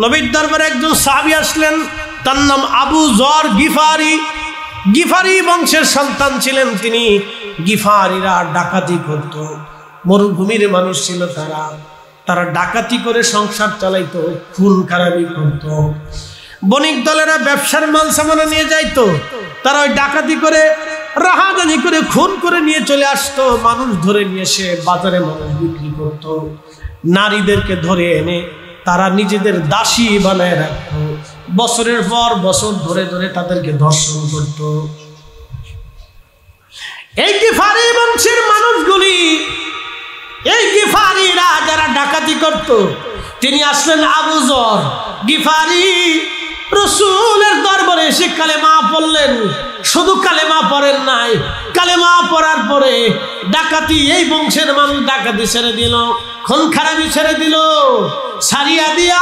নবীর দরবারে একজন সাহাবী আসলেন, তার নাম আবু যর গিফারি। গিফারি বংশের সন্তান ছিলেন তিনি। গিফারিরা ডাকাতি করত, মরুভূমির মানুষ ছিল তারা ডাকাতি করে সংসার চালাইতো, খুন খারাপি করত। বণিক দলেরা ব্যবসার মাল সামানা নিয়ে যাইতো, তারা ওই ডাকাতি করে রাহাজানি করে খুন করে নিয়ে চলে আসতো। মানুষ ধরে নিয়ে এসে বাজারে মানুষ বিক্রি করত। নারীদেরকে ধরে এনে তারা নিজেদের দাসী বানায় রাখত। বছরের পর বছর ধরে ধরে তাদেরকে ধর্ষণ করত। এই গিফারি বংশের মানুষগুলি, এই গিফারিরা যারা ডাকাতি করত, তিনি আসলেন আবু যর গিফারি। রাসূলের দরবারে এসে কালেমা পড়লেন। শুধু কালেমা পড়েন নাই, কালেমা পড়ার পরে ডাকাতি, এই বংশের মানুষ ডাকাতি ছেড়ে দিল, খুন খারাপি ছেড়ে দিল। সারিয়া দিয়া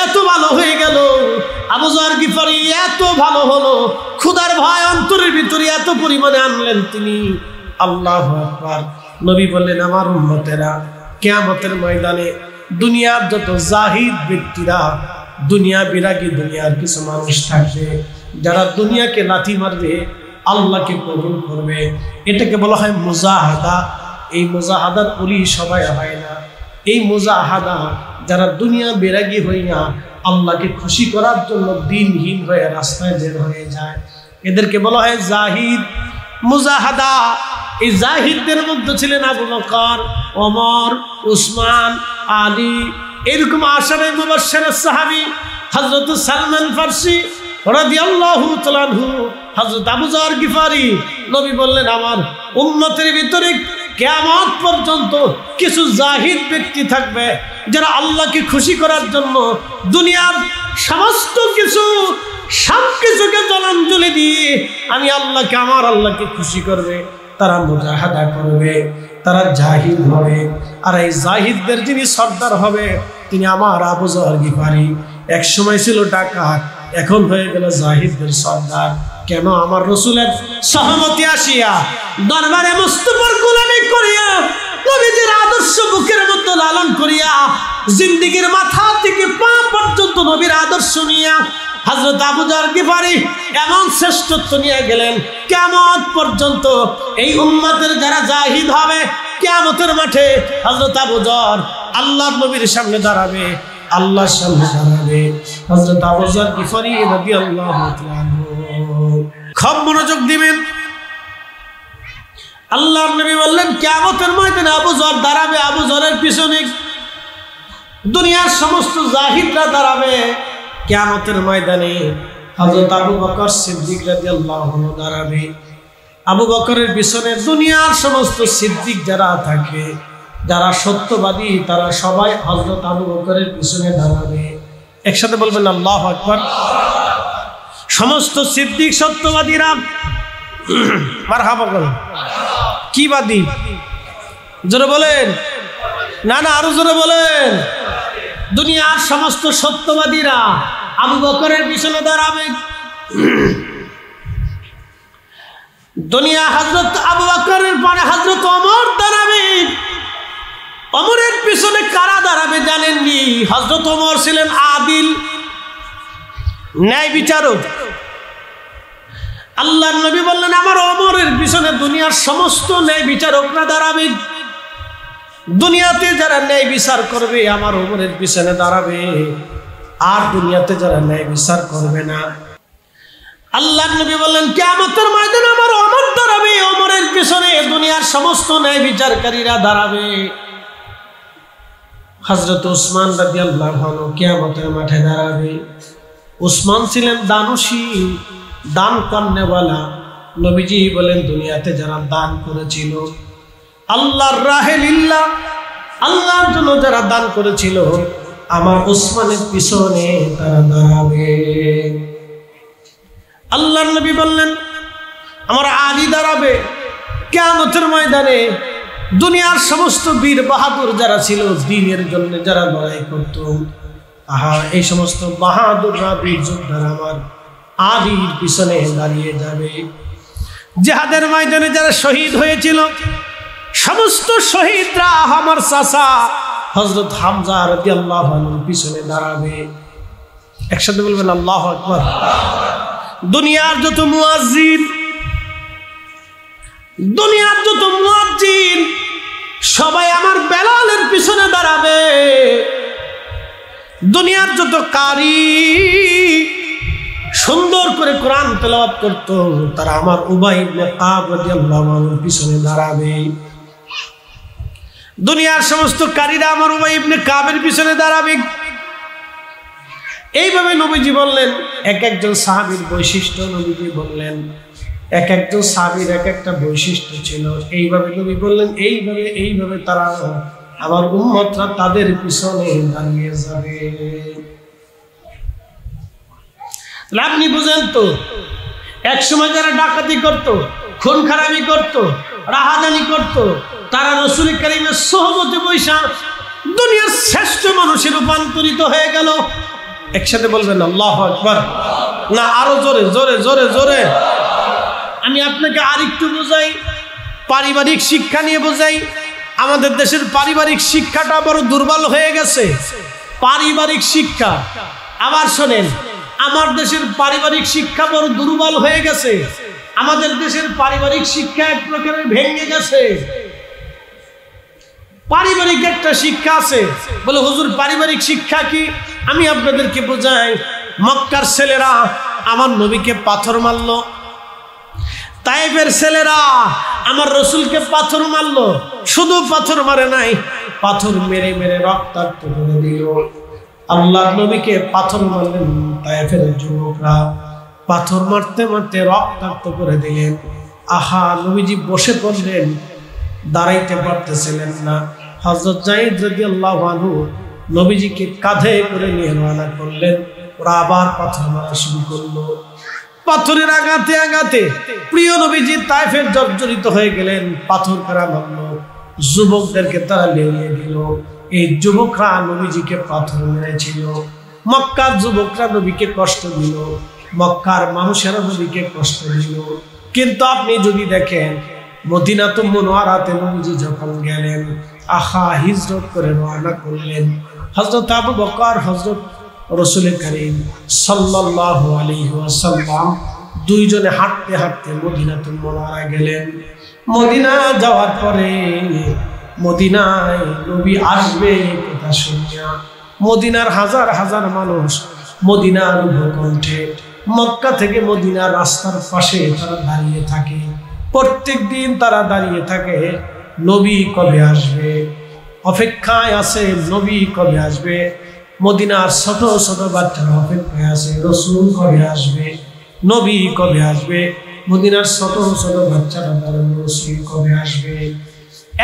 এত ভালো হয়ে গেল, আবু যর গিফারি এত ভালো হলো, ক্ষুধার ভয় অন্তরের ভিতরে এত পরিমাণে আনলেন তিনি। আল্লাহু আকবার। নবী বললেন, আমার উম্মতেরা, কিয়ামতের ময়দানে দুনিয়ার যত জাহিদ ব্যক্তিরা, দুনিয়া বিরাগী, দুনিয়ার কিছু মানুষ থাকবে যারা দুনিয়াকে লাথি মারবে, আল্লাহকে কবুল করবে, এটাকে বলা হয় মুজাহাদা। এই মুজাহাদার ওলি সবাই হয় না। এই মুজাহাদা যারা দুনিয়া বিরাগী হইয়া আল্লাহকে খুশি করার জন্য দিনহীন হয়ে রাস্তায় বের হয়ে যায়, এদেরকে বলা হয় জাহিদ। মুজাহাদা, এই জাহিদদের মধ্যে ছিলেন আবু বকর, ওমর, উসমান, আলী, এরকম আশারে মুবাশশিরের সাহাবী হযরত সালমান ফারসি রাদিয়াল্লাহু তাআলা আনহু, হযরত আবু যর গিফারি। নবী বললেন, আমার উম্মতের ভিতরে কিয়ামত পর্যন্ত কিছু জাহিদ ব্যক্তি থাকবে যারা আল্লাহকে খুশি করার জন্য দুনিয়ার সমস্ত কিছু, সব কিছুকে জলাঞ্জলি দিয়ে আমি আল্লাহকে, আমার আল্লাহকে খুশি করবে। তারা মুজাহাদা করবে, তারা জাহিদ হবে। আর এই জাহিদদের যিনি সর্দার হবে, তিনি আমার আবু যর গিফারি। এক সময় ছিল ডাকাত, এখন হয়ে গেল জাহিদদের সর্দার। কেন? আমার রাসূলের সহমতি আসিয়া, দরবারে মুস্তাফার গোলামি করিয়া, নবীজির আদর্শ বুকের মধ্যে লালন করিয়া, জিন্দেগীর মাথা থেকে পা পর্যন্ত নবীর আদর্শ নিয়া হযরত আবু যর গিফারি এমন শ্রেষ্ঠত্ব নিয়ে গেলেন, কিয়ামত পর্যন্ত এই উম্মতের যারা জাহিদ হবে, কিয়ামতের মাঠে হযরত আবু যর আল্লাহর নবীর সামনে দাঁড়াবে, আল্লাহর সামনে দাঁড়াবে। হযরত আবু যর গিফারি রাদিয়াল্লাহু তাআলা আনহু, খুব মনোযোগ দিবেন। আল্লাহর নবী বললেন, কিয়ামতের ময়দানে আবু যর দাঁড়াবে, আবু যরের পিছনে দুনিয়ার সমস্ত জাহিদরা দাঁড়াবে। কিয়ামতের ময়দানে হযরত আবু বকর সিদ্দিক রাদিয়াল্লাহু আনহু দাঁড়াবে। আবু বকরের পিছনে দুনিয়ার সমস্ত সিদ্দিক যারা থাকবে, যারা সত্যবাদী, তারা সবাই হযরত আবু বকরের পিছনে দাঁড়াবে। একসাথে বলবেন আল্লাহু আকবার। সমস্ত সিদ্দিক সত্যবাদীরা মারহাবা বলেন। কি বাদী? জোরে বলেন না, না, আরো জোরে বলেন। দুনিয়ার সমস্ত সত্যবাদীরা আবু বকরের পিছনে দাঁড়াবে। দুনিয়া হযরত আবু বকরের পরে হযরত ওমর দাঁড়াবে। ওমরের পিছনে কারা দাঁড়াবে জানেননি? হযরত ওমর ছিলেন আদিল, ন্যায় বিচারক। আল্লাহর নবী বললেন, আমার ওমরের পিছনে দুনিয়ার সমস্ত ন্যায় বিচারকরা দাঁড়াবে। দুনিয়াতে যারা ন্যায় বিচার করবে, আমার ওমরের পিছনে দাঁড়াবে। আর দুনিয়াতে যারা ন্যায় বিচার করবে না, আল্লাহর নবী বললেন, কিয়ামতের ময়দানে আমার ওমর দাঁড়াবে, ওমরের পিছনে দুনিয়ার সমস্ত ন্যায় বিচারকারীরা দাঁড়াবে। হযরত উসমান রাদিয়াল্লাহু আনহু কিয়ামতের মাঠে দাঁড়াবে। উসমান ছিলেন দানশীল, দান করনেওয়ালা। নবীজি বলেন, দুনিয়াতে যারা দান করেছিল, আল্লাহর রাহে লিল্লাহ, আল্লাহর জন্য যারা দান করেছিল, আমার উসমানের পিছনে তারা দাঁড়াবে। আল্লাহর নবী বললেন, আমার আলী দাঁড়াবে কিয়ামতের ময়দানে। দুনিয়ার সমস্ত বীর বাহাদুর যারা ছিল, দ্বীনের জন্য যারা লড়াই করত, এই সমস্ত বাহাদুররা, বীর যোদ্ধারা আমার আলীর পিছনে দাঁড়িয়ে যাবে। জিহাদের ময়দানে যারা শহীদ হয়েছিল, সমস্ত শহীদরা আমার চাচা হযরত হামজা রাদিয়াল্লাহু আনহুর পিছনে দাঁড়াবে। একসাথে বলবেন আল্লাহু আকবার। দুনিয়ার যত মুয়াজ্জিন সবাই আমার বেলালের পিছনে দাঁড়াবে। দুনিয়ার যত কারি সুন্দর করে কোরআন তেলাওয়াত করত, তারা আমার উবাই ইবনে কাব রাদিয়াল্লাহু আনহুর পিছনে দাঁড়াবে। দুনিয়ার সমস্ত কারীরা আমার উবাই ইবনে কাবের পিছনে দাঁড়াবে। এইভাবে নবীজি বললেন। এক একজন সাহাবীর বৈশিষ্ট্য নবীজি বললেন, এক একজন সাহাবীর এক একটা বৈশিষ্ট্য ছিল। এইভাবে নবী বললেন, এইভাবে তারা আমার উম্মতরা তাদের পিছনে দাঁড়িয়ে যাবে। আপনি বুঝেন তো, এক সময় যারা ডাকাতি করত, খুন খারাপি করত, রাহাজানি করত, তারা রাসূল কারীমের সোহবতে বৈশা দুনিয়ার শ্রেষ্ঠ মানুষে রূপান্তরিত হয়ে গেল। একসাথে বলবেন আল্লাহু আকবার। না আরো জোরে জোরে জোরে জোরে। আমি আপনাকে আরেকটু বোঝাই, পারিবারিক শিক্ষা নিয়ে বোঝাই। আমাদের দেশের পারিবারিক শিক্ষাটা বড় দুর্বল হয়ে গেছে। পারিবারিক শিক্ষা, আবার শোনেন, আমার দেশের পারিবারিক শিক্ষা বড় দুর্বল হয়ে গেছে। আমাদের দেশের পারিবারিক শিক্ষা এক প্রকারের ভেঙে গেছে। পারিবারিক একটা শিক্ষা আছে, বলে হুজুর পারিবারিক শিক্ষা কি? আমি আপনাদেরকে বোঝাই। মক্কার ছেলেরা আমার নবীকে পাথর মারলো, তায়েফের ছেলেরা আমার রাসূলকে পাথর মারলো। শুধু পাথর মারে নাই, পাথর মেরে মেরে রক্তাক্ত করে দিল। আল্লাহর নবীকে পাথর মারলেন তায়েফের যুবকরা, পাথর মারতে মারতে রক্তাক্ত করে দিলেন। আহা, নবীজি বসে পড়লেন, দাঁড়াইতে পারতেছিলেন না। হযরত যায়েদ রাদিয়াল্লাহু আনহু নবীজিকে কাঁধে করে নিয়ে রওনা করলেন। ওরা আবার পাথর মারা শুরু করলো। পাথরের আঘাতে আঘাতে প্রিয় নবীজি তায়েফের জর্জরিত হয়ে গেলেন। পাথর কারা মারলো, যুবকদেরকে তারা লেলিয়ে দিল। এই যুবকরা নবীজিকে পাথর মেরেছিল। মক্কার যুবকরা নবীকে কষ্ট দিল, মক্কার মানুষেরা নবীকে কষ্ট দিল। কিন্তু আপনি যদি দেখেন, মদিনাতুল মুনাওয়ারাতে নবীজি যখন গেলেন, আহা, হিজরত করে রওনা করলেন। হযরত আবু বকর, হযরত রাসূল কারীম সাল্লাল্লাহু আলাইহি ওয়াসাল্লাম দুইজনে হাঁটতে হাঁটতে মদিনাতুল মুনাওয়ারা গেলেন। মদিনা যাওয়ার পরে মদিনায় নবী আসবে কথা শুনিয়া মদিনার হাজার হাজার মানুষ মদিনার ভূকণ্ঠে মক্কা থেকে মদিনার রাস্তার পাশে তারা দাঁড়িয়ে থাকে। প্রত্যেক দিন তারা দাঁড়িয়ে থাকে, নবী কবে আসবে, অপেক্ষায় আছে নবী কবে আসবে। মদিনার ছোট ছোট বাচ্চারা অপেক্ষায় আছে, রাসূল কবে আসবে, নবী কবে আসবে। মদিনার ছোট ছোট বাচ্চারা দাঁড়ানো, রাসূল কবে আসবে।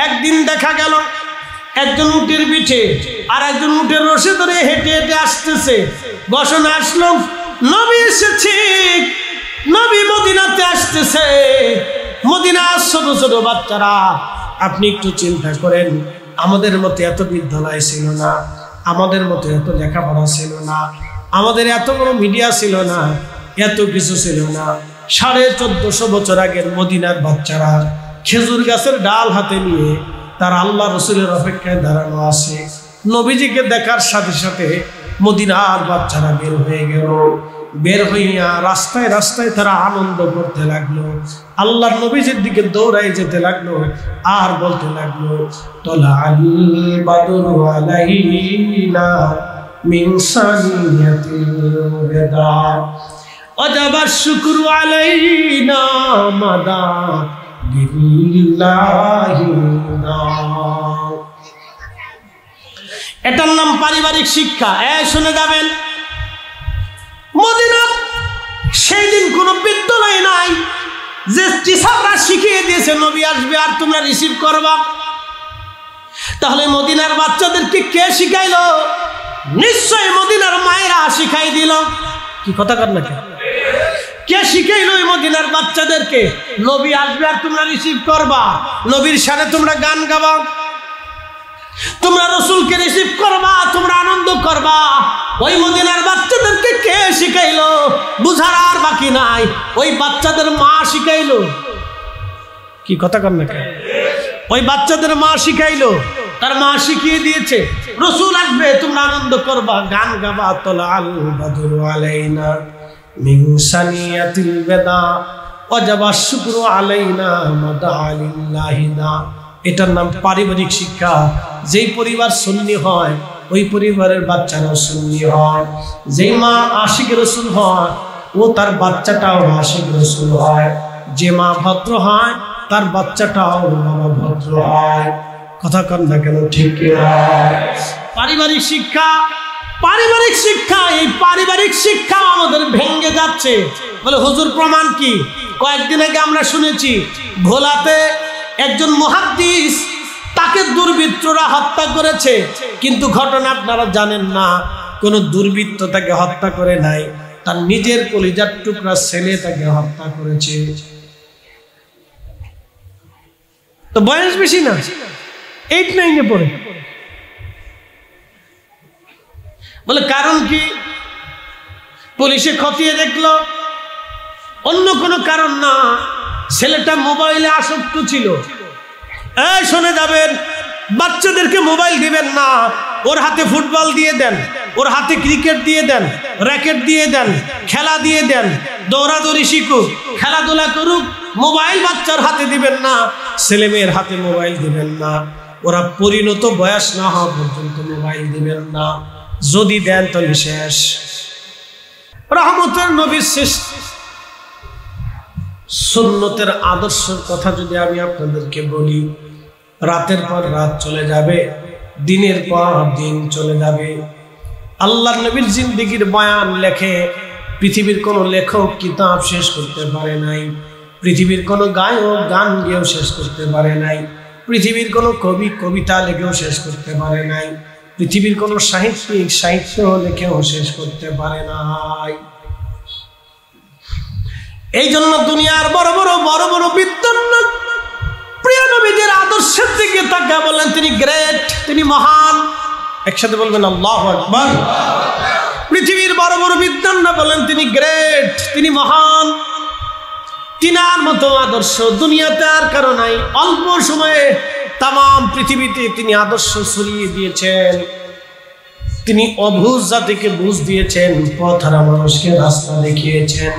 একদিন দেখা গেল একজন উটের পিঠে আর একজন উটের রশি ধরে হেঁটে হেঁটে আসতেছে। ঘোষণা আসলো, নবী এসেছে, নবী মদিনাতে আসতেছে। মদিনার ছোট ছোট বাচ্চারা, আপনি একটু চিন্তা করেন, আমাদের মতো এত বিদ্যালয় ছিল না, আমাদের মতো এত লেখাপড়া ছিল না, আমাদের এত বড় মিডিয়া ছিল না, এত কিছু ছিল না। 1450 বছর আগের মদিনার বাচ্চারা খেজুর গাছের ডাল হাতে নিয়ে তারা আল্লাহ রসুলের অপেক্ষায় দাঁড়ানো আছে। নবীজিকে দেখার সাথে সাথে মদিনার বাচ্চারা বের হয়ে গেল। বের হইয়া রাস্তায় রাস্তায় তারা আনন্দ করতে লাগলো, আল্লাহর নবীজির দিকে দৌড়াই যেতে লাগলো আর বলতে লাগলো, তলাআল বাদরু আলাইনা মিন সানিয়াতিল ওয়াদা ওয়াজাবা শুকরু আলাইনা মাদা লিল্লাহি না। এটার নাম পারিবারিক শিক্ষা। শুনে যাবেন, মদিনা সেই দিন কোনো বিদ্যালয় নাই যে টিচাররা শিখিয়ে দিয়েছে নবী আসবে আর তোমরা রিসিভ করবা। তাহলে মদিনার বাচ্চাদেরকে কে শিখাইলো? নিশ্চয় মদিনার মায়েরা শিখাই দিল। কি কথা কর না, কে শিখাইলো এই মদিনার বাচ্চাদেরকে? নবী আসবে আর তোমরা রিসিভ করবা, নবীর সাথে তোমরা গান গাবা, তোমরা রাসূলকে রিসিভ করবা, তোমরা আনন্দ করবা। ওই মদিনার বাচ্চাদেরকে কে শিখাইলো? বুঝার আর বাকি নাই, ওই বাচ্চাদের মা শিখাইলো। কি কথা কর না, ওই বাচ্চাদের মা শিখাইলো, তার মা শিখিয়ে দিয়েছে। রসুল আসবে, তোমরা আনন্দ করবা, গান গাবা। তালাল বাদরু আলাইনা মিন সানিয়াতিল বেদা ওয়াজাবা শুকরু আলাইনা মাদা লিল্লাহিনা। এটার নাম পারিবারিক শিক্ষা। যেই পরিবার সুন্নি হয় ওই পরিবারের বাচ্চারাও সুন্নি হয়। যেই মা আশিক রাসূল হয় ও তার বাচ্চাটাও আশিক রাসূল হয়। যে মা ভদ্র হয় তার বাচ্চাটাও বাবা ভদ্র হয়। কথা কন না কেন? ঠিক কিনা? পারিবারিক শিক্ষা, পারিবারিক শিক্ষা, এই পারিবারিক শিক্ষা আমাদের ভেঙে যাচ্ছে। বলে হুজুর প্রমাণ কি? কয়েকদিন আগে আমরা শুনেছি ভোলাতে একজন মুহাদ্দিস, তাকে দুর্বৃত্তরা হত্যা করেছে, কিন্তু ঘটনা আপনারা জানেন না। কোন দুর্বৃত্ত তাকে হত্যা করে নাই, তার নিজের কলিজার টুকরা ছেলে তাকে হত্যা করেছে। তো বয়স বেশি না, 8-9 পড়ে। বলে কারণ কি? পুলিশে খতিয়ে দেখলো অন্য কোনো কারণ না, ছেলেটা মোবাইলে আসক্ত ছিল। এই শুনে যাবেন, বাচ্চাদেরকে মোবাইল দিবেন না। ওর হাতে ফুটবল দিয়ে দেন, ওর হাতে ক্রিকেট দিয়ে দেন, র্যাকেট দিয়ে দেন, খেলা দিয়ে দেন, দৌড়াদৌড়ি শিখুক, খেলাধুলা করুক। মোবাইল বাচ্চার হাতে দিবেন না, ছেলে মেয়ের হাতে মোবাইল দিবেন না। ওরা পরিণত বয়স না হওয়া পর্যন্ত মোবাইল দিবেন না। যদি দেন তাহলে শেষ। রহমতের নবীর শেষ সুন্নতের আদর্শের কথা যদি আমি আপনাদেরকে বলি, রাতের পর রাত চলে যাবে, দিনের পর দিন চলে যাবে। আল্লাহর নবীর জিন্দেগির বয়ান লেখে পৃথিবীর কোনো লেখক কিতাব শেষ করতে পারে নাই, পৃথিবীর কোনো গায়ক গান গেয়েও শেষ করতে পারে নাই, পৃথিবীর কোনো কবি কবিতা লেখেও শেষ করতে পারে নাই, পৃথিবীর কোনো সাহিত্যিক সাহিত্য লেখেও শেষ করতে পারে নাই। এই জন্য দুনিয়ার বড় বড় বিদ্বান প্রিয় নবীদের আদর্শের দিকে তাকিয়ে বললেন তিনি গ্রেট, তিনি মহান। একসাথে বলবেন আল্লাহু আকবার। পৃথিবীর বড় বিদ্বানরা বলেন তিনি গ্রেট, তিনি মহান। তিনার মতো আদর্শ দুনিয়াতে আর কারো নাই। অল্প সময়ে তাম পৃথিবীতে তিনি আদর্শ ছড়িয়ে দিয়েছেন। তিনি অবুঝ জাতিকে বুঝ দিয়েছেন, পথহারা মানুষকে রাস্তা দেখিয়েছেন।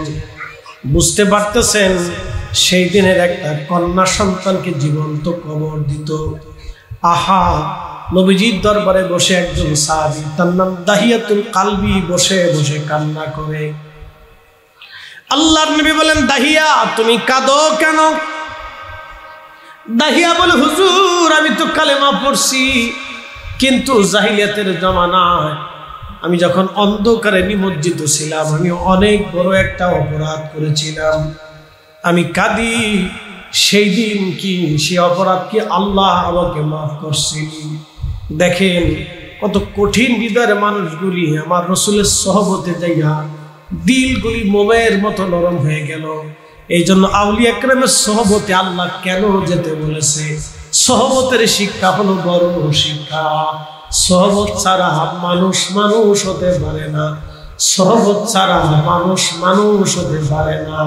বুঝতে পারতেছেন, সেই দিনের একটা কন্যা সন্তানকে জীবন্ত কবর দিত। আহা, নবীজির দরবারে বসে একজন সাহাবী, তার নাম দাহিয়াতুল কালবি, বসে বসে কান্না করে। আল্লাহর নবী বলেন, দাহিয়া তুমি কাঁদো কেন? দাহিয়া বলে, হুজুর আমি তো কালেমা পড়ছি, কিন্তু জাহিলিয়াতের জমানায় আমি যখন অন্ধকারে নিমজ্জিত ছিলাম, আমি অনেক বড় একটা অপরাধ করেছিলাম। আমি কাঁদি, সেই দিন কি সেই অপরাধ কি আল্লাহ আমাকে মাফ করছেন? দেখেন কত কঠিন হৃদয়ের মানুষগুলি আমার রসুলের সহবতে যাইয়া দিলগুলি মোমের মতো নরম হয়ে গেল। এই জন্য আউলিয়া কেরামের সহবতে আল্লাহ কেন যেতে বলেছে? সহবতের শিক্ষা হলো বড় শিক্ষা। সহবত ছাড়া মানুষ মানুষ হতে পারে না, সহবত ছাড়া মানুষ মানুষ হতে পারে না।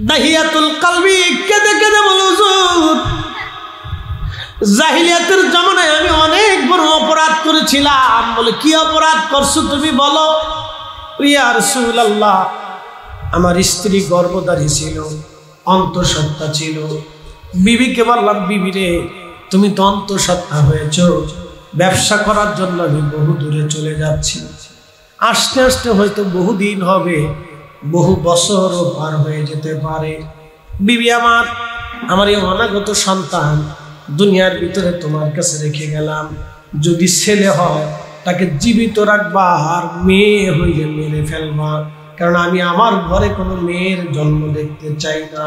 দাহিয়াতুল কালবি কেঁদে কেঁদে বলে, হুজুর জাহিলিয়াতের জামানায় আমি অনেক বড় অপরাধ করেছিলাম। বলে, কি অপরাধ করছো তুমি বলো? ইয়া রাসূলুল্লাহ, আমার স্ত্রী গর্ভধারী ছিল, অন্তঃসত্ত্বা ছিল। বিবিকে বললাম, বিবি রে তুমি তো অন্তঃসত্ত্বা হয়েছ, ব্যবসা করার জন্য আমি বহু দূরে চলে যাচ্ছি, আস্তে আস্তে হয়তো বহুদিন হবে, বহু বছরও পার হয়ে যেতে পারে। বিবি আমার এই অনাগত সন্তান দুনিয়ার ভিতরে তোমার কাছে রেখে গেলাম। যদি ছেলে হয় তাকে জীবিত রাখবা, আর মেয়ে হইলে মেরে ফেলবা, কারণ আমি আমার ঘরে কোনো মেয়ের জন্ম দেখতে চাই না।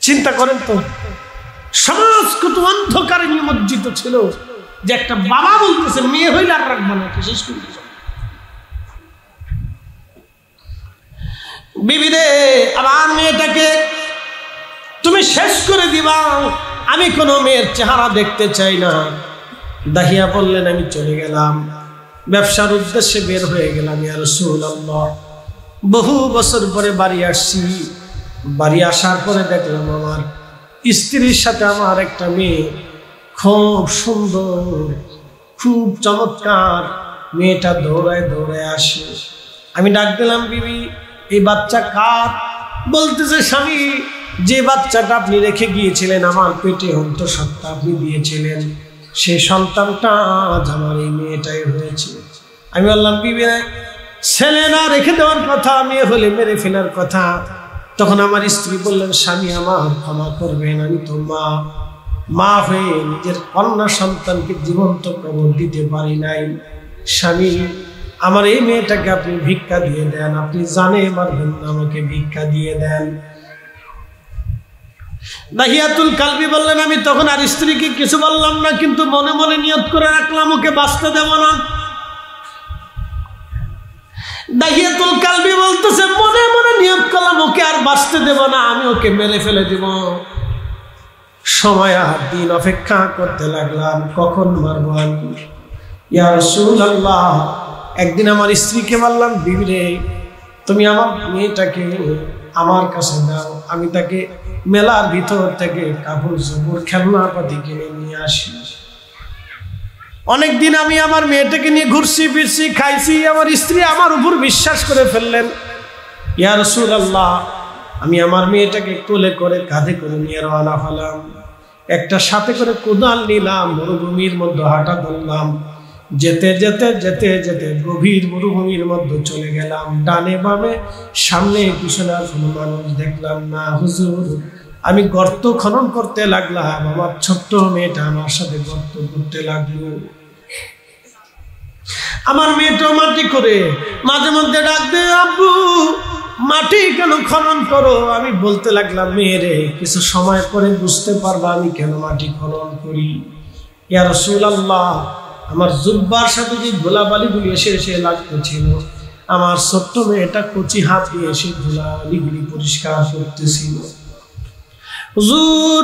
চিন্তা করেন তো, সমাজ কত অন্ধকারে নিমজ্জিত ছিল যে একটা বাবা বলতেছে মেয়ে হইলে আর রাখবো না, শেষ করে দিল। বিবি রে, আমার মেয়েটাকে তুমি শেষ করে দিবা, আমি কোনো মেয়ের চেহারা দেখতে চাই না। দাহিয়া বললেন, আমি চলে গেলাম, ব্যবসার উদ্দেশ্যে বের হয়ে গেলাম। ইয়া রাসূলুল্লাহ, বহু বছর পরে বাড়ি আসছি। বাড়ি আসার পরে দেখলাম আমার স্ত্রীর সাথে আমার একটা মেয়ে, খুব সুন্দর, খুব চমৎকার। মেয়েটা দৌড়ায় দৌড়ায় আসে। আমি ডাক দিলাম, বিবি এই বাচ্চা কার? বলতেছে, স্বামী যে বাচ্চাটা আপনি রেখে গিয়েছিলেন আমার পেটে, অন্তঃসত্ত্বা আপনি দিয়েছিলেন, সেই সন্তানটা আজ আমার এই মেয়েটাই হয়েছে। আমি বললাম, বিবি ছেলে না রেখে দেওয়ার কথা, মেয়ে হলে মেরে ফেলার কথা। তখন আমার স্ত্রী বললেন, স্বামী আমার ক্ষমা করবেন, আমি তো মা হয়ে নিজের কন্যা সন্তানকে জীবন্ত কবর দিতে পারি নাই। স্বামী আমার এই মেয়েটাকে আপনি ভিক্ষা দিয়ে দেন, আপনি জানে পারবেন না, আমাকে ভিক্ষা দিয়ে দেন। দাহিয়াতুল কালবি বললেন, আমি তখন আর স্ত্রীকে কিছু বললাম না, কিন্তু মনে মনে নিয়ত করে রাখলাম ওকে বাঁচতে দেব না। দাহিয়াতুল কালবি বলতেছে, মনে মনে নিয়ত করলাম ওকে আর বাঁচতে দেব না, আমি ওকে মেরে ফেলে দেব। সময় আর দিন অপেক্ষা করতে লাগলাম, কখন মারবো আমি। ইয়া রাসূলুল্লাহ, একদিন আমার স্ত্রীকে বললাম, বিবি রে তুমি আমার মেয়েটাকে আমার কাছে দাও, আমি তাকে মেলার ভিতর থেকে কাপড় চোপড় খেলনাপাতি কিনে নিয়ে আসি। অনেকদিন আমি আমার মেয়েটাকে নিয়ে ঘুরছি ফিরছি, খাইছি। আমার স্ত্রী আমার উপর বিশ্বাস করে ফেললেন। ইয়া রাসূলুল্লাহ, আমি আমার মেয়েটাকে কোলে করে কাঁধে করে নিয়ে রওনা হলাম। একটা সাথে করে কোদাল নিলাম, মরুভূমির মধ্যে হাঁটা ধরলাম। যেতে যেতে যেতে যেতে গভীর মরুভূমির মধ্যে চলে গেলাম। ডানে বামে সামনে পিছনে কোনো মানুষ দেখলাম না। হুজুর, আমি গর্ত খনন করতে লাগলাম, আমার ছোট্ট মেয়েটা আমার সাথে গর্ত করতে লাগলো। আমার মেয়েটা মাটি করে মাঝে মধ্যে ডাক দে, আব্বু মাটি কেন খনন করো? আমি বলতে লাগলাম, মেয়েরে কিছু সময় পরে বুঝতে পারবা আমি কেন মাটি খনন করি। ইয়া রাসূলুল্লাহ, আমার জুব্বার সাথে যে ধুলাবালিগুলি এসে এসে লাগতেছিল, আমার ছোট্ট মেয়েটা কচি হাত দিয়ে এসে ধুলাবালিগুলি পরিষ্কার করতেছিল। হুজুর,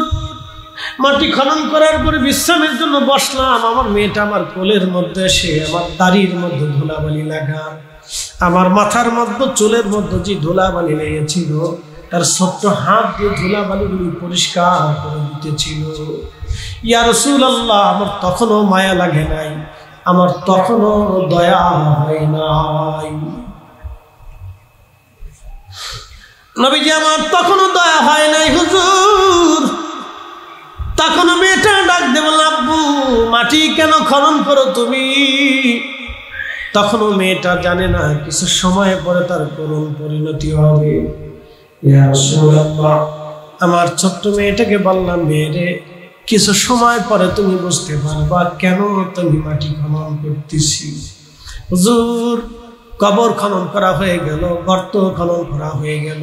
মাটি খনন করার পরে বিশ্রামের জন্য বসলাম। আমার মেয়েটা আমার কোলের মধ্যে এসে আমার দাড়ির মধ্যে ধুলাবালি লাগা, আমার মাথার মধ্যে চুলের মধ্যে যে ধুলাবালি লেগেছিল, তার ছোট্ট হাত দিয়ে ধুলাবালিগুলি পরিষ্কার করে দিতেছিল। ইয়া রাসূলুল্লাহ, আমার তখনও মায়া লাগে নাই, আমার তখনও দয়া হয় নাই। নবীজি, আমার তখনও দয়া হয় নাই হুজুর। তখনও মেয়েটা ডাক দেব, আব্বু মাটি কেন খনন করো তুমি? তখনও মেয়েটা জানে না কিছু সময় পরে তার করুণ পরিণতি হবে। ইয়া রাসূলুল্লাহ, আমার ছোট্ট মেয়েটাকে বললাম, মেয়েরে কিছু সময় পরে তুমি বুঝতে পারবা কেন তুমি মাটি খনন করতেছি। হুজুর, কবর খনন করা হয়ে গেল, গর্ত খনন করা হয়ে গেল।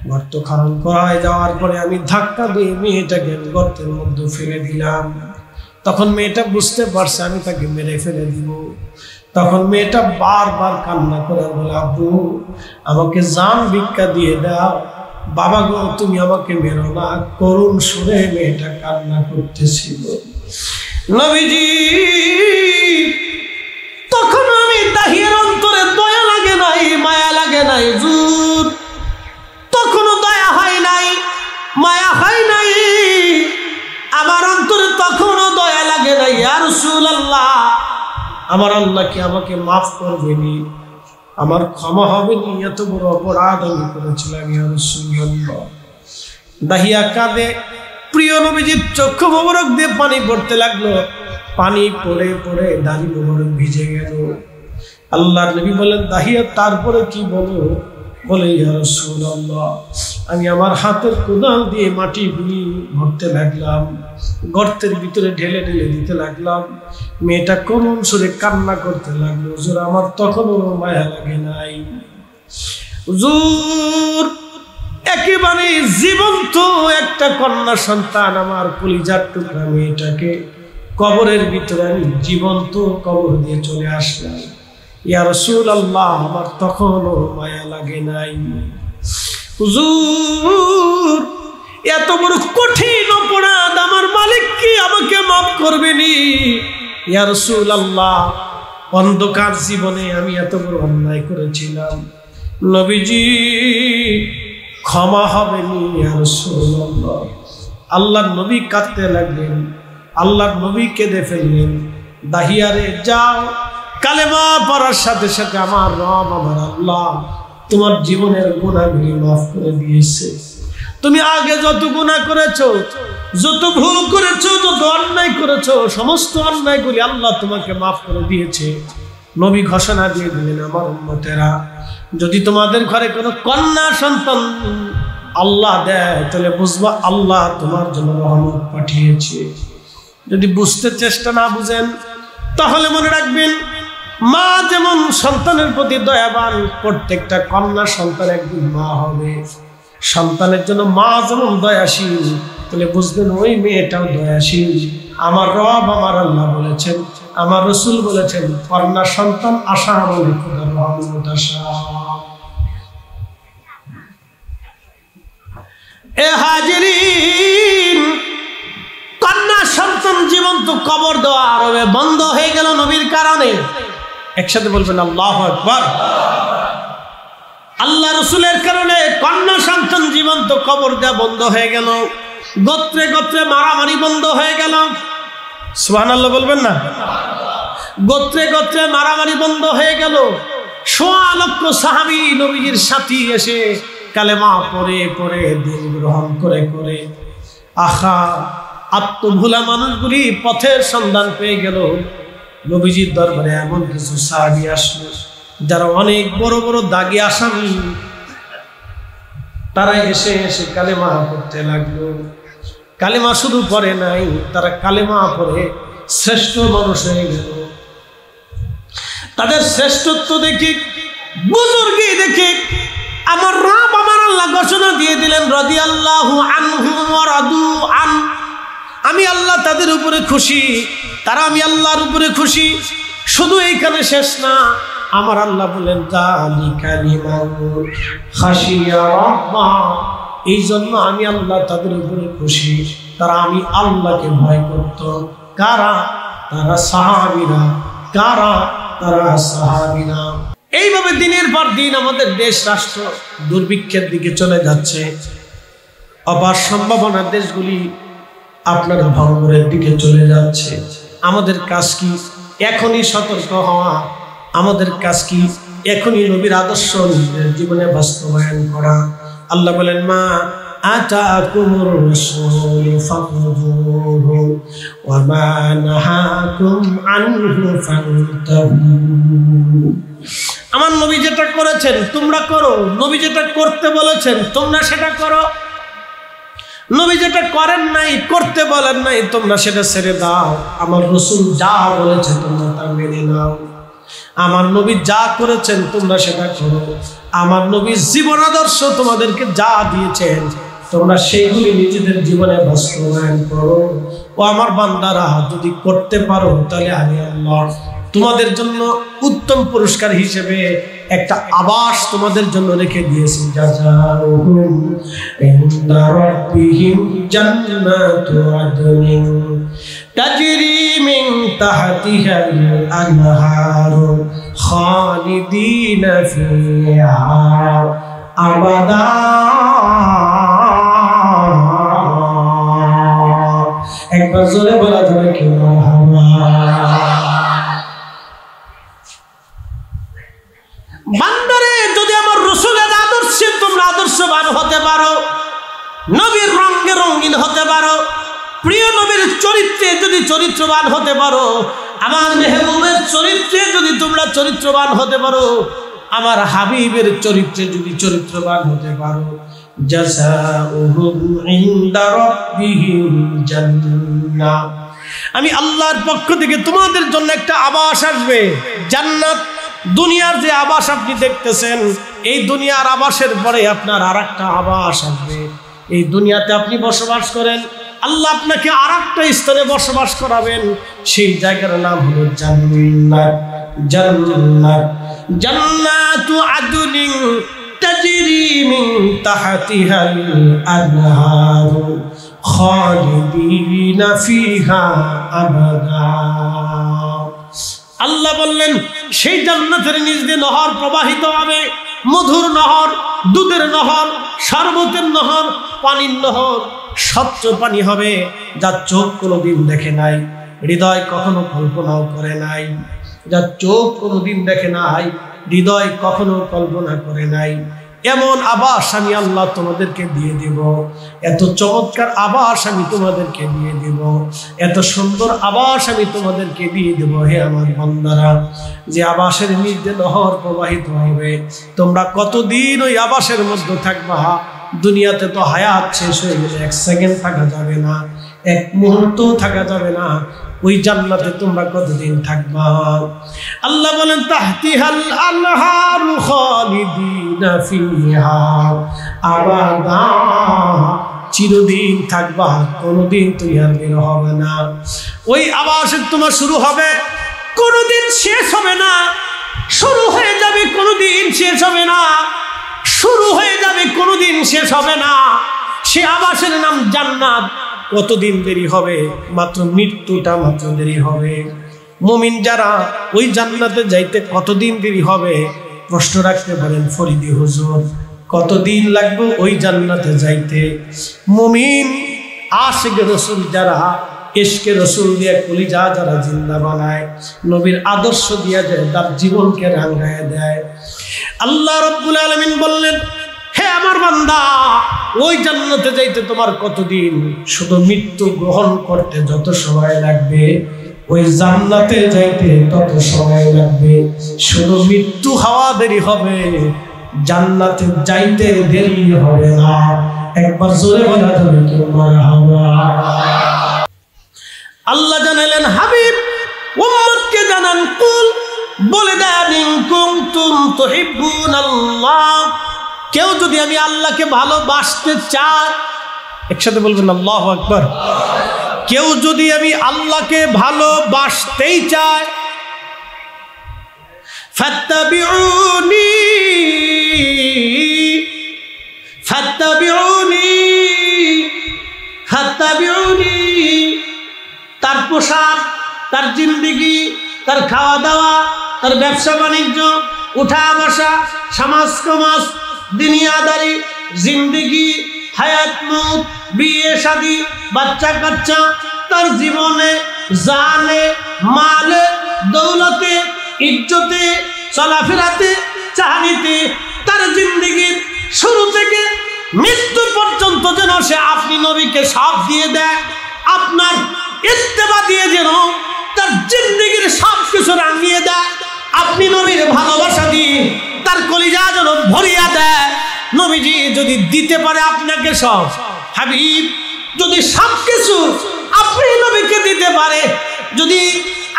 গর্ত খনন করা হয়ে যাওয়ার পরে আমি ধাক্কা দিয়ে মেয়েটাকে গর্তের মধ্যে ফেলে দিলাম। তখন মেয়েটা বুঝতে পারছে আমি তাকে মেরে ফেলে দিব। তখন মেয়েটা বারবার কান্না করে বলে, আব্বু আমাকে জান ভিক্ষা দিয়ে দাও, বাবা গো তুমি আমাকে মেরো না। করুণ সুরে মেয়েটা কান্না করতেছিল। নবীজি, তখন আমি দাহিয়ার অন্তরে দয়া লাগে নাই, মায়া লাগে নাই হুজুর, তখনও দয়া হয় নাই, মায়া হয় নাই, আমার অন্তরে তখনও দয়া লাগে নাই। ইয়া রাসূলুল্লাহ, আমার আল্লাহ কি আমাকে মাফ করবেনি? আমার ক্ষমা হবেনি? এত বড় অপরাধ আমি করেছিলাম। ইয়া রাসূলুল্লাহ, দাহিয়া কাঁদে, প্রিয় নবীজির চক্ষু মোবারক দিয়ে পানি পড়তে লাগলো। পানি পড়ে পড়ে দাড়ি মোবারক ভিজে গেল। আল্লাহর নবী বলেন, দাহিয়া তারপরে কি বলো? বলে, ইয়া রাসূলুল্লাহ, আমি আমার হাতের কোদাল দিয়ে মাটিগুলি ভরতে লাগলাম, গর্তের ভিতরে ঢেলে ঢেলে দিতে লাগলাম। মেয়েটা করুণ সুরে কান্না করতে লাগলো। হুজুর, আমার তখনও মায়া লাগে নাই। হুজুর, একেবারে জীবন্ত একটা কন্যা সন্তান, আমার কলিজার টুকরা মেয়েটাকে কবরের ভিতরে আমি জীবন্ত কবর দিয়ে চলে আসলাম। ইয়া রাসূলুল্লাহ, আমার তখনও মায়া লাগে নাই। হুজুর, এত বড় কঠিন অপরাধ আমার মালিক কি আমাকে মাফ করবেনি? ইয়া রাসূলুল্লাহ, অন্ধকার জীবনে আমি এত বড় অন্যায় করেছিলাম। নবীজি ক্ষমা হবে নি ইয়া রাসূলুল্লাহ। আল্লাহর নবী কাঁদতে লাগলেন, আল্লাহর নবী কেঁদে ফেললেন। দাহিয়ারে যাও, কালেমা পড়ার সাথে সাথে আমার রব আমার আল্লাহ তোমার জীবনের গুনাহগুলি মাফ করে দিয়েছে। তুমি আগে যত গুনাহ করেছো, যত ভুল করেছো, যত অন্যায় করেছো, সমস্ত অন্যায়গুলি আল্লাহ তোমাকে মাফ করে দিয়েছে। নবী ঘোষণা দিয়ে দিলেন, আমার উম্মতেরা, যদি তোমাদের ঘরে কোনো কন্যা সন্তান আল্লাহ দেয় তাহলে বুঝবা আল্লাহ তোমার জন্য রহমত পাঠিয়েছে। যদি বুঝতে চেষ্টা না বুঝেন তাহলে মনে রাখবেন, মা যেমন সন্তানের প্রতি দয়াবান, প্রত্যেকটা কন্যা সন্তান একদিন মা হবে। সন্তানের জন্য মা যেমন দয়াশীল, তাহলে বুঝবেন ওই মেয়েটাও দয়াশীল। আমার রব আমার আল্লাহ বলেছেন, আমার রসুল বলেছেন, কন্যা সন্তান আশা বলে খোদার রহমত আশা। এ হাজিরিন, কন্যা সন্তান জীবন্ত কবর দেওয়া আরবে বন্ধ হয়ে গেল নবীর কারণে। একসাথে বলবেন আল্লাহু আকবার। আল্লাহ রসুলের কারণে কন্যা সন্তান জীবন্ত কবর দেওয়া বন্ধ হয়ে গেল। গোত্রে গোত্রে মারামারি বন্ধ হয়ে গেল। সুবহানাল্লাহ বলবেন না? গোত্রে গোত্রে মারামারি বন্ধ হয়ে গেল। ১৬ লক্ষ সাহাবী নবীজির সাথী এসে কালেমা পড়ে পড়ে দিন গ্রহণ করে করে আহা আত্মভুলা মানুষগুলি পথের সন্ধান পেয়ে গেল। নবীজির দরবারে এমন কিছু সাহাবী আসলো যারা অনেক বড় বড় দাগি আসামি, তারা এসে এসে কালেমা পড়তে লাগলো। কালেমা শুধু পড়ে নাই, তারা কালেমা পড়ে শ্রেষ্ঠ মানুষ হয়ে গেল। তাদের শ্রেষ্ঠত্ব দেখে, বুজুর্গি দেখে আমার রব আমার আল্লাহ ঘোষণা দিয়ে দিলেন, রাদিয়াল্লাহু আনহুম ওয়া রাদু আন। আমি আল্লাহ তাদের উপরে খুশি, তারা আমি আল্লাহর উপরে খুশি। শুধু এইখানে শেষ না, আমার আল্লাহ বলেন, যালিকা লিমান খাশিয়া রাব্বা। এই জন্য আমি আল্লাহ তাদের উপরে খুশি, তারা আমি আল্লাহকে ভয় করত। কারা? তারা সাহাবীরা। কারা? তারা সাহাবীরা। এইভাবে দিনের পর দিন আমাদের দেশ রাষ্ট্র দুর্ভিক্ষের দিকে চলে যাচ্ছে। অপার সম্ভাবনার দেশগুলি আপনারা ভঙ্গুরের দিকে চলে যাচ্ছে। আমাদের কাজ কি? এখনই সতর্ক হওয়া। আমাদের কাজ কি? এখনই নবীর আদর্শ নিজের জীবনে বাস্তবায়ন করা। আল্লাহ বলেন, মা আতাকুমুর রাসূলু ফাখুযুহু ওয়া মা নাহাকুম আনহু ফান্তাহু। আমার নবী যেটা করেছেন তোমরা করো, নবী যেটা করতে বলেছেন তোমরা সেটা করো। নবী যেটা করেন নাই, করতে বলেন নাই, তোমরা সেটা ছেড়ে দাও। আমার রাসূল যা বলেছে তোমরা তা মেনে নাও। আমার নবী যা করেছেন তোমরা সেটা করো। আমার নবীর জীবন আদর্শ তোমাদেরকে যা দিয়েছেন তোমরা সেইগুলি নিজেদের জীবনে বাস্তবায়ন করো। ও আমার বান্দারা, যদি করতে পারো তাহলে আমি আল্লাহ তোমাদের জন্য উত্তম পুরস্কার হিসেবে একটা আবাস তোমাদের জন্য রেখে দিয়েছি। জাযাউহুম ইনদা রাব্বিহিম জান্নাতু আদনিন তাজরি মিন তাহতিহাল আনহারু খালিদিনা ফিহা আবাদা। একবার জোরে বলা যাবে কি? বান্দারে, যদি আমার রাসূলের আদর্শে তোমরা আদর্শবান হতে পারো, নবীর রঙে রঙিন হতে পারো, প্রিয় নবীর চরিত্রে যদি চরিত্রবান হতে পারো, আমার মেহবুবের চরিত্রে যদি তোমরা চরিত্রবান হতে পারো, আমার হাবিবের চরিত্রে যদি চরিত্রবান হতে পারো, জাযাউহুম ইনদা রাব্বিহিম জান্নাহ। আমি আল্লাহর পক্ষ থেকে তোমাদের জন্য একটা আবাস আসবে, জান্নাত। দুনিয়ার যে আবাস আপনি দেখতেছেন, এই দুনিয়ার আবাসের পরে আপনার আরেকটা আবাস আসবে। এই দুনিয়াতে আপনি বসবাস করেন, আল্লাহ আপনাকে আরেকটা স্থানে বসবাস করাবেন। সেই জায়গার নাম হলো জান্নাত। জান্নাত, জান্নাতু আদনিন তাজরি মিন তাহতিহাল আনহারু খালিদিনা ফিহা আবাদা। আল্লাহ বললেন, সেই জান্নাতের নিচ দিয়ে নহর প্রবাহিত হবে, মধুর নহর, দুধের নহর, শরবতের নহর, পানির নহর, স্বচ্ছ পানি হবে, যা চোখ কোনোদিন দেখে নাই, হৃদয় কখনো কল্পনাও করে নাই। যা চোখ কোনোদিন দেখে নাই, হৃদয় কখনো কল্পনা করে নাই। এমন আবাস আমি আল্লাহ তোমাদেরকে দিয়ে দিব, এত চমৎকার আবাস আমি তোমাদেরকে দিয়ে দিব, এত সুন্দর আবাস আমি তোমাদেরকে দিয়ে দেব। হে আমার বান্দারা, যে আবাসের নিচে নহর প্রবাহিত হবে, তোমরা কতদিন ওই আবাসের মধ্যে থাকবা? দুনিয়াতে তো হায়াত শেষ হয়ে গেলে 1 সেকেন্ড থাকা যাবে না, 1 মুহূর্ত থাকা যাবে না। ওই জান্নাতে তোমরা কতদিন থাকবা? আল্লাহ বলেন তাহতিহাল আনহারু খালিদিনা ফিহা আবাদা, চিরদিন থাকবা, কোনোদিন তুই আর বের হবে না। ওই আবাসে তোমার শুরু হবে, কোনোদিন শেষ হবে না। শুরু হয়ে যাবে, কোনোদিন শেষ হবে না। শুরু হয়ে যাবে, কোনোদিন শেষ হবে না। সে আবাসের নাম জান্নাত। কতদিন দেরি হবে? মাত্র মৃত্যুটা মাত্র দেরি হবে। মুমিন যারা ওই জান্নাতে যাইতে কতদিন দেরি হবে? প্রশ্ন রাখতে পারেন ফরিদি হুজুর, কতদিন লাগবে ওই জান্নাতে যাইতে? মুমিন আশিক রসুল যারা, ইশকে রসুল দিয়ে কলিজা যারা জিন্দা বানায়, নবীর আদর্শ দিয়ে যায়, তার জীবনকে রাঙায় দেয়। আল্লাহ রাব্বুল আলামিন বললেন, হে আমার বান্দা, ওই জান্নাতে যাইতে তোমার কতদিন? শুধু মৃত্যু গ্রহণ করতে যত সময় লাগবে, ওই জান্নাতে যাইতে তত সময় লাগবে। শুধু মৃত্যু হওয়া দেরি হবে, জান্নাতে যাইতে দেরি হবে না। একবার জোরে বলা যাবে কি মারহাবা? আল্লাহ জানালেন, হাবিব উম্মতকে জানান, কুল বলে দেন, ইন কুনতুম তুহিব্বুনাল্লাহ, কেউ যদি আমি আল্লাহকে ভালোবাসতে চায়, একসাথে বলবেন আল্লাহু আকবার। কেউ যদি আমি আল্লাহকে ভালোবাসতেই চায়, ফাত্তাবিউনি ফাত্তাবিউনি ফাত্তাবিউনি, তার পোশাক, তার জিন্দেগি, তার খাওয়া দাওয়া, তার ব্যবসা বাণিজ্য, উঠা বসা, সমাজ সমাজ, দুনিয়াদারি, জিন্দেগি, হায়াত মউত, বিয়ে শাদী, বাচ্চা কাচ্চা, তার জীবনে, জানে, মালে, দৌলতে, ইজ্জতে, চলাফেরাতে, চাহনিতে, তার জিন্দেগির শুরু থেকে মৃত্যু পর্যন্ত যেন সে আপনি নবীকে সব দিয়ে দেয়, আপনার ইত্তেবা দিয়ে যেন তার জিন্দেগির সব কিছু রাঙিয়ে দেয়, আপনি নবীর ভালোবাসা দিয়ে তার কলিজা যেন ভরিয়া দেয়। নবীজি যদি দিতে পারে আপনাকে সব, হাবিব যদি সব কিছু আপনি নবীকে দিতে পারে, যদি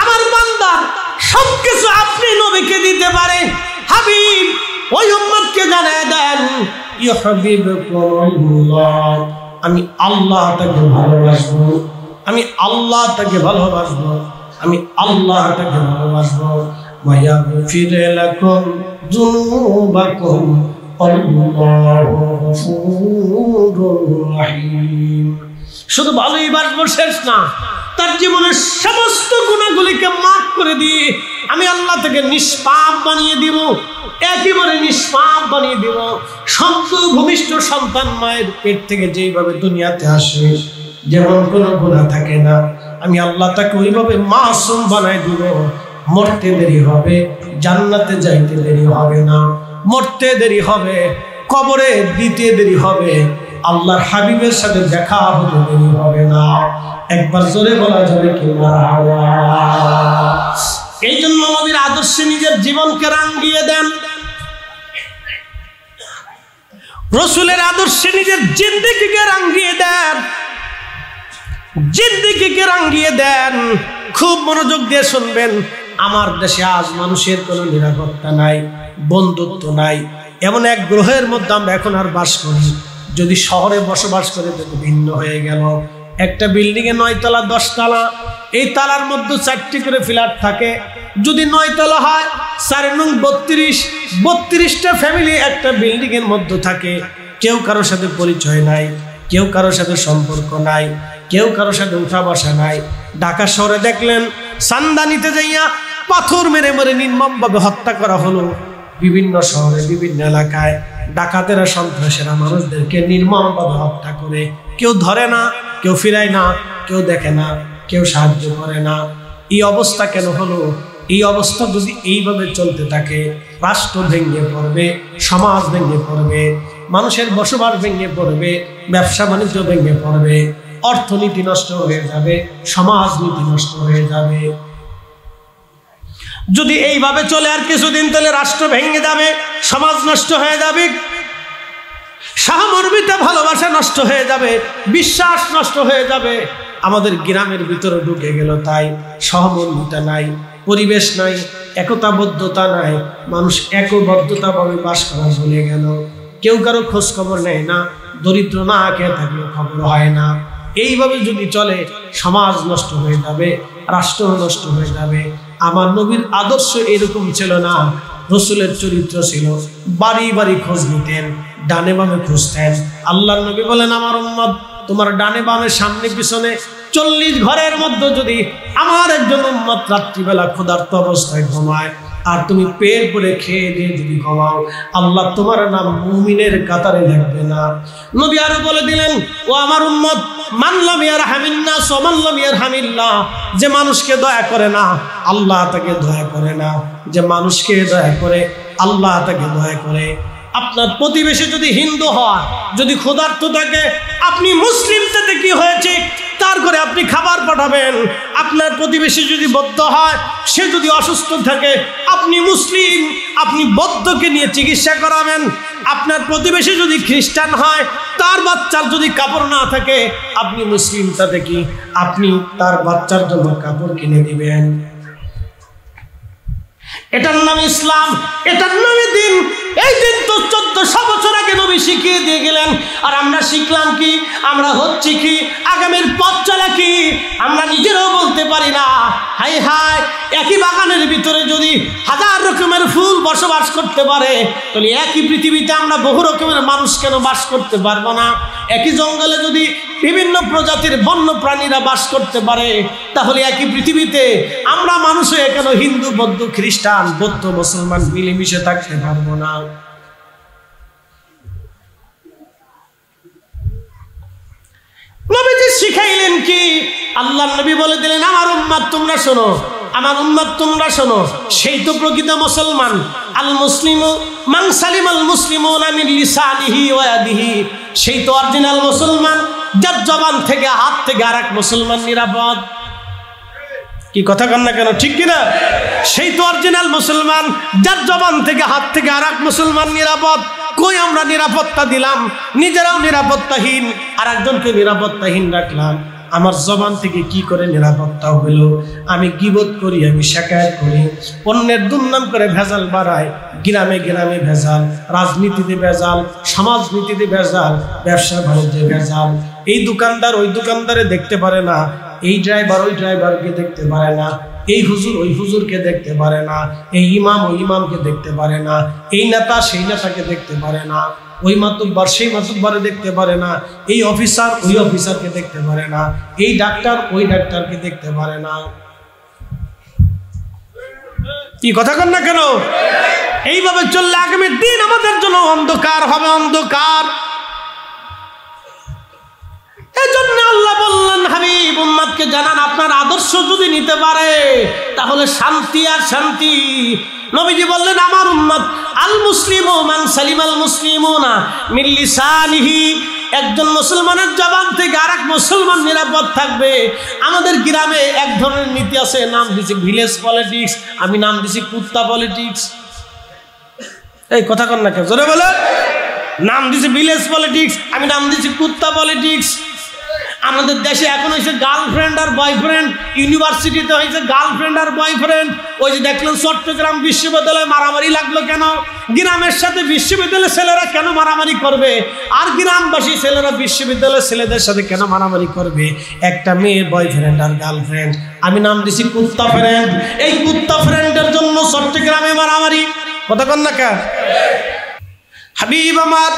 আমার বান্দা সব কিছু আপনি নবীকে দিতে পারে, হাবিব ওই উম্মতকে জানায় দেন, ইউহিব্বুকুমুল্লাহ, আমি আল্লাহ তাকে ভালোবাসবো, আমি আল্লাহ তাকে ভালোবাসবো, আমি আল্লাহ তাকে ভালোবাসবো। ওয়া ইয়াগফির লাকুম যুনুবাকুম আল্লাহু গফুরুর রহিম। শুধু ভালোই বাসবো শেষ না, তার জীবনের সমস্ত গুনাহগুলিকে মাফ করে দিয়ে আমি আল্লাহ থেকে নিষ্পাপ বানিয়ে দিব, একেবারে নিষ্পাপ বানিয়ে দিব। ভূমিষ্ঠ সন্তান মায়ের পেট থেকে যেইভাবে দুনিয়াতে আসে, যেমন কোনো গুনাহ থাকে না, আমি আল্লাহ তাকে ওইভাবে মাসুম বানাই দিব। মরতে দেরি হবে, জান্নাতে যাইতে দেরি হবে না। মরতে দেরি হবে, কবরে দিতে দেরি হবে, আল্লাহর হাবিবের সাথে দেখা হতে দেরি হবে না। একবার জোরে বলা যাবে কি মারহাবা? এই জন্য নবীর আদর্শে নিজের জীবনকে রাঙিয়ে দেন, রসুলের আদর্শে নিজের জিন্দেগিকে রাঙিয়ে দেন, জিন্দেগিকে রাঙিয়ে দেন। খুব মনোযোগ দিয়ে শুনবেন। আমার দেশে আজ মানুষের কোনো নিরাপত্তা নাই, বন্ধুত্ব নাই, এমন এক গ্রহের মধ্যে আমরা এখন আর বাস করি। যদি শহরে বসবাস করে যদি ভিন্ন হয়ে গেল, একটা বিল্ডিং এ 9 তলা 10 তলা, এই তালার মধ্যে 4টি করে ফ্ল্যাট থাকে। যদি 9 তলা হয়, 4 নং 32টা ফ্যামিলি একটা বিল্ডিং এর মধ্যে থাকে। কেউ কারোর সাথে পরিচয় নাই, কেউ কারোর সাথে সম্পর্ক নাই, কেউ কারোর সাথে উঠা বসা নাই। ঢাকা শহরে দেখলেন চান্দা নিতে যাইয়া পাথর মেরে মেরে নির্মমভাবে হত্যা করা হলো। বিভিন্ন শহরে বিভিন্ন এলাকায় ডাকাতেরা সন্ত্রাসীরা মানুষদেরকে নির্মমভাবে হত্যা করে, কেউ ধরে না, কেউ ফিরায় না, কেউ দেখে না, কেউ সাহায্য করে না। এই অবস্থা কেন হলো? এই অবস্থা যদি এইভাবে চলতে থাকে, রাষ্ট্র ভেঙে পড়বে, সমাজ ভেঙে পড়বে, মানুষের বসবাস ভেঙে পড়বে, ব্যবসা বাণিজ্য ভেঙে পড়বে, অর্থনীতি নষ্ট হয়ে যাবে, সমাজনীতি নষ্ট হয়ে যাবে। যদি এইভাবে চলে আর কিছুদিন, তাহলে রাষ্ট্র ভেঙে যাবে, সমাজ নষ্ট হয়ে যাবে, সহমর্মিতা ভালোবাসা নষ্ট হয়ে যাবে, বিশ্বাস নষ্ট হয়ে যাবে। আমাদের গ্রামের ভিতরে ঢুকে গেল তাই, সহমর্মিতা নাই, পরিবেশ নাই, একতাবদ্ধতা নাই, মানুষ একবদ্ধতাভাবে বাস করা ভুলে গেল, কেউ কারো খোঁজ খবর নেয় না, দরিদ্র না খেয়ে থাকলেও খবর হয় না। এইভাবে যদি চলে সমাজ নষ্ট হয়ে যাবে, রাষ্ট্র নষ্ট হয়ে যাবে। আমার নবীর আদর্শ এরকম ছিল না, রসুলের চরিত্র ছিল বাড়ি বাড়ি খোঁজ নিতেন, ডানে বামে খুঁজতেন। আল্লাহর নবী বলেন, আমার উম্মত তোমার ডানে বামে সামনে পিছনে 40 ঘরের মধ্যে যদি আমার একজন উম্মত রাত্রিবেলা ক্ষুধার্ত অবস্থায় ঘুমায়, আর তুমি পেট ভরে খেয়ে দিয়ে যদি ঘুমাও, আল্লাহ তোমার নাম মুমিনের কাতারে লিখবে না। নবী আরো বলে দিলেন, ও আমার উম্মত, মান লাম ইয়ারহামিন নাস ওয়া মান লাম ইয়ারহামিল্লাহ, যে মানুষকে দয়া করে না আল্লাহ তাকে দয়া করে না, যে মানুষকে দয়া করে আল্লাহ তাকে দয়া করে। আপনার প্রতিবেশী যদি হিন্দু হয়, যদি ক্ষুধার্ত থাকে, আপনি মুসলিম তাতে কি হয়েছে তার করে আপনি খাবার পাঠাবেন। আপনার প্রতিবেশী যদি বৌদ্ধ হয়, সে যদি অসুস্থ থাকে, আপনি মুসলিম, আপনি বৌদ্ধকে নিয়ে চিকিৎসা করাবেন। আপনার প্রতিবেশী যদি খ্রিস্টান হয়, তার বাচ্চার যদি কাপড় না থাকে, আপনি মুসলিম তাতে কি আপনি তার বাচ্চার জন্য কাপড় কিনে দিবেন। এটার নাম ইসলাম, এটার নামে দিন। এই দিন তো 1400 বছর আগে নবী শিখিয়ে দিয়ে গেলেন, আর আমরা শিখলাম কি? আমরা হচ্ছে কি? আগামীর পথ চলা কি আমরা নিজেরাও বলতে পারি না। হাই হাই, একই বাগানের ভিতরে যদি 1000 রকমের ফুল বসবাস করতে পারে, তাহলে একই পৃথিবীতে আমরা বহু রকমের মানুষ কেন বাস করতে পারবো না? একই জঙ্গলে যদি বিভিন্ন প্রজাতির বন্য প্রাণীরা বাস করতে পারে, তাহলে একই পৃথিবীতে আমরা মানুষ হয়ে কেন হিন্দু, বৌদ্ধ, খ্রিস্টান, বৌদ্ধ, মুসলমান মিলেমিশে থাকতে পারবো না? নবীজি শিখাইলেন কি? আল্লাহর নবী বলে দিলেন, আমার উম্মত তোমরা শোনো, আমার উম্মত তোমরা শোনো, সেই তো প্রকৃত মুসলমান। আল মুসলিমু মান সালিমাল মুসলিমুনা মিন লিসানিহি ওয়া ইয়াদিহি, সেই তো অরিজিনাল মুসলমান, যার জবান থেকে হাত থেকে আরেক মুসলমান নিরাপদ। কি কথা কন না কেন, ঠিক কিনা? সেই তো অরিজিনাল মুসলমান, যার জবান থেকে হাত থেকে আরেক মুসলমান নিরাপদ। কই আমরা নিরাপত্তা দিলাম, নিজেরাও নিরাপত্তাহীন, আর একজনকে নিরাপত্তাহীন রাখলাম। আমার জবান থেকে কি করে নিরাপত্তা হলো? আমি গীবত করি, আমি শিকায়ত করি, অন্যের দুর্নাম করে ভেজাল বাড়াই, গ্রামে গ্রামে ভেজাল, রাজনীতিতে ভেজাল, সমাজনীতিতে ভেজাল, ব্যবসা বাণিজ্যে ভেজাল। এই দোকানদার ওই দোকানদারে দেখতে পারে না, এই ড্রাইভার ওই ড্রাইভারকে দেখতে পারে না, এই হুজুর ওই হুজুরকে দেখতে পারে না, এই ইমাম ওই ইমামকে দেখতে পারে না, এই নেতা সেই নেতাকে দেখতে পারে না, ওই মাতুব্বার সেই মাতুব্বারে দেখতে পারে না, এই অফিসার ওই অফিসারকে দেখতে পারে না, এই ডাক্তার ওই ডাক্তারকে দেখতে পারে না। কি কথা কন না কেন? এইভাবে চললে আগামী দিন আমাদের জন্য অন্ধকার হবে, অন্ধকার। এজন্য আল্লাহ বললেন, হাবিব উম্মতকে জানান, আপনার আদর্শ যদি নিতে পারে তাহলে শান্তি আর শান্তি। নবীজি বললেন, আমার উম্মত আল মুসলিমু মান সালিমাল মুসলিমুনা মিন লিসানিহি, একজন মুসলমানের জবান থেকে আরেক মুসলমান নিরাপদ থাকবে। আমাদের গ্রামে এক ধরনের নীতি আছে, নাম দিছি ভিলেজ পলিটিক্স, আমি নাম দিছি কুত্তা পলিটিক্স। এই কথা কন না কেন, জোরে বলে। নাম দিছি ভিলেজ পলিটিক্স, আমি নাম দিছি কুত্তা পলিটিক্স। আমাদের দেশে এখন হয়েছে গার্লফ্রেন্ড আর বয়ফ্রেন্ড, ইউনিভার্সিটিতে হয়েছে গার্লফ্রেন্ড আর বয়ফ্রেন্ড। ওই যে দেখলেন চট্টগ্রাম বিশ্ববিদ্যালয়ে মারামারি লাগলো কেন? গ্রামের সাথে বিশ্ববিদ্যালয়ের ছেলেরা কেন মারামারি করবে? আর গ্রামবাসী ছেলেরা বিশ্ববিদ্যালয়ের ছেলেদের সাথে কেন মারামারি করবে? একটা মেয়ের বয়ফ্রেন্ড আর গার্লফ্রেন্ড, আমি নাম দিছি কুত্তা ফ্রেন্ড। এই কুত্তা ফ্রেন্ডের জন্য চট্টগ্রামে মারামারি। কথা কন না কেন? হাবিব আমার,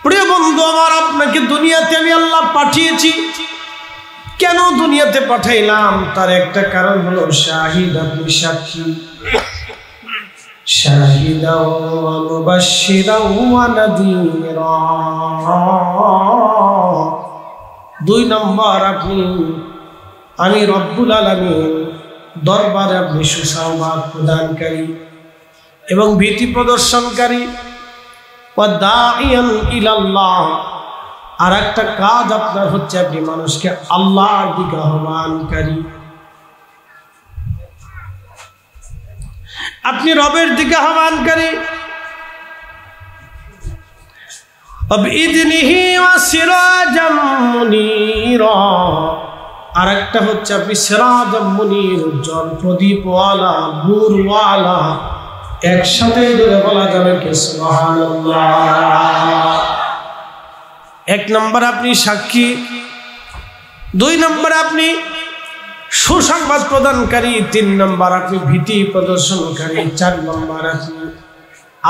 প্রিয় বন্ধু আমার, আপনাকে দুনিয়াতে আমি আল্লাহ পাঠিয়েছি। কেন দুনিয়াতে পাঠাইলাম? তার একটা কারণ হলো শাহিদ, আপনি সাক্ষী। شاهدا ومبشرا ونذيرا। 2 নম্বর আপনি আমি রব্বুল আলামিন দরবারে আপনি সুসংবাদ প্রদানকারী এবং ভীতি প্রদর্শনকারী। ওয়া দাঈয়ান ইলাল্লাহ, আর একটা কাজ আপনার হচ্ছে আপনি মানুষকে আল্লাহর দিকে আহ্বানকারী। আপনি রবের দিকে আহ্বানকারী। বিইذনিহি ওয়া সিরাজাম মুনীরা, আর একটা হচ্ছে আপনি সিরাজাম মুনীর, উজ্জ্বল প্রদীপওয়ালা, নূরওয়ালা। একসাথে জোরে বলা যাবে কি সুবহানাল্লাহ। 1 নম্বর আপনি সাক্ষী, 2 নম্বর আপনি সুসংবাদ প্রদানকারী, 3 নম্বর আপনি ভীতি প্রদর্শনকারী, 4 নম্বর আপনি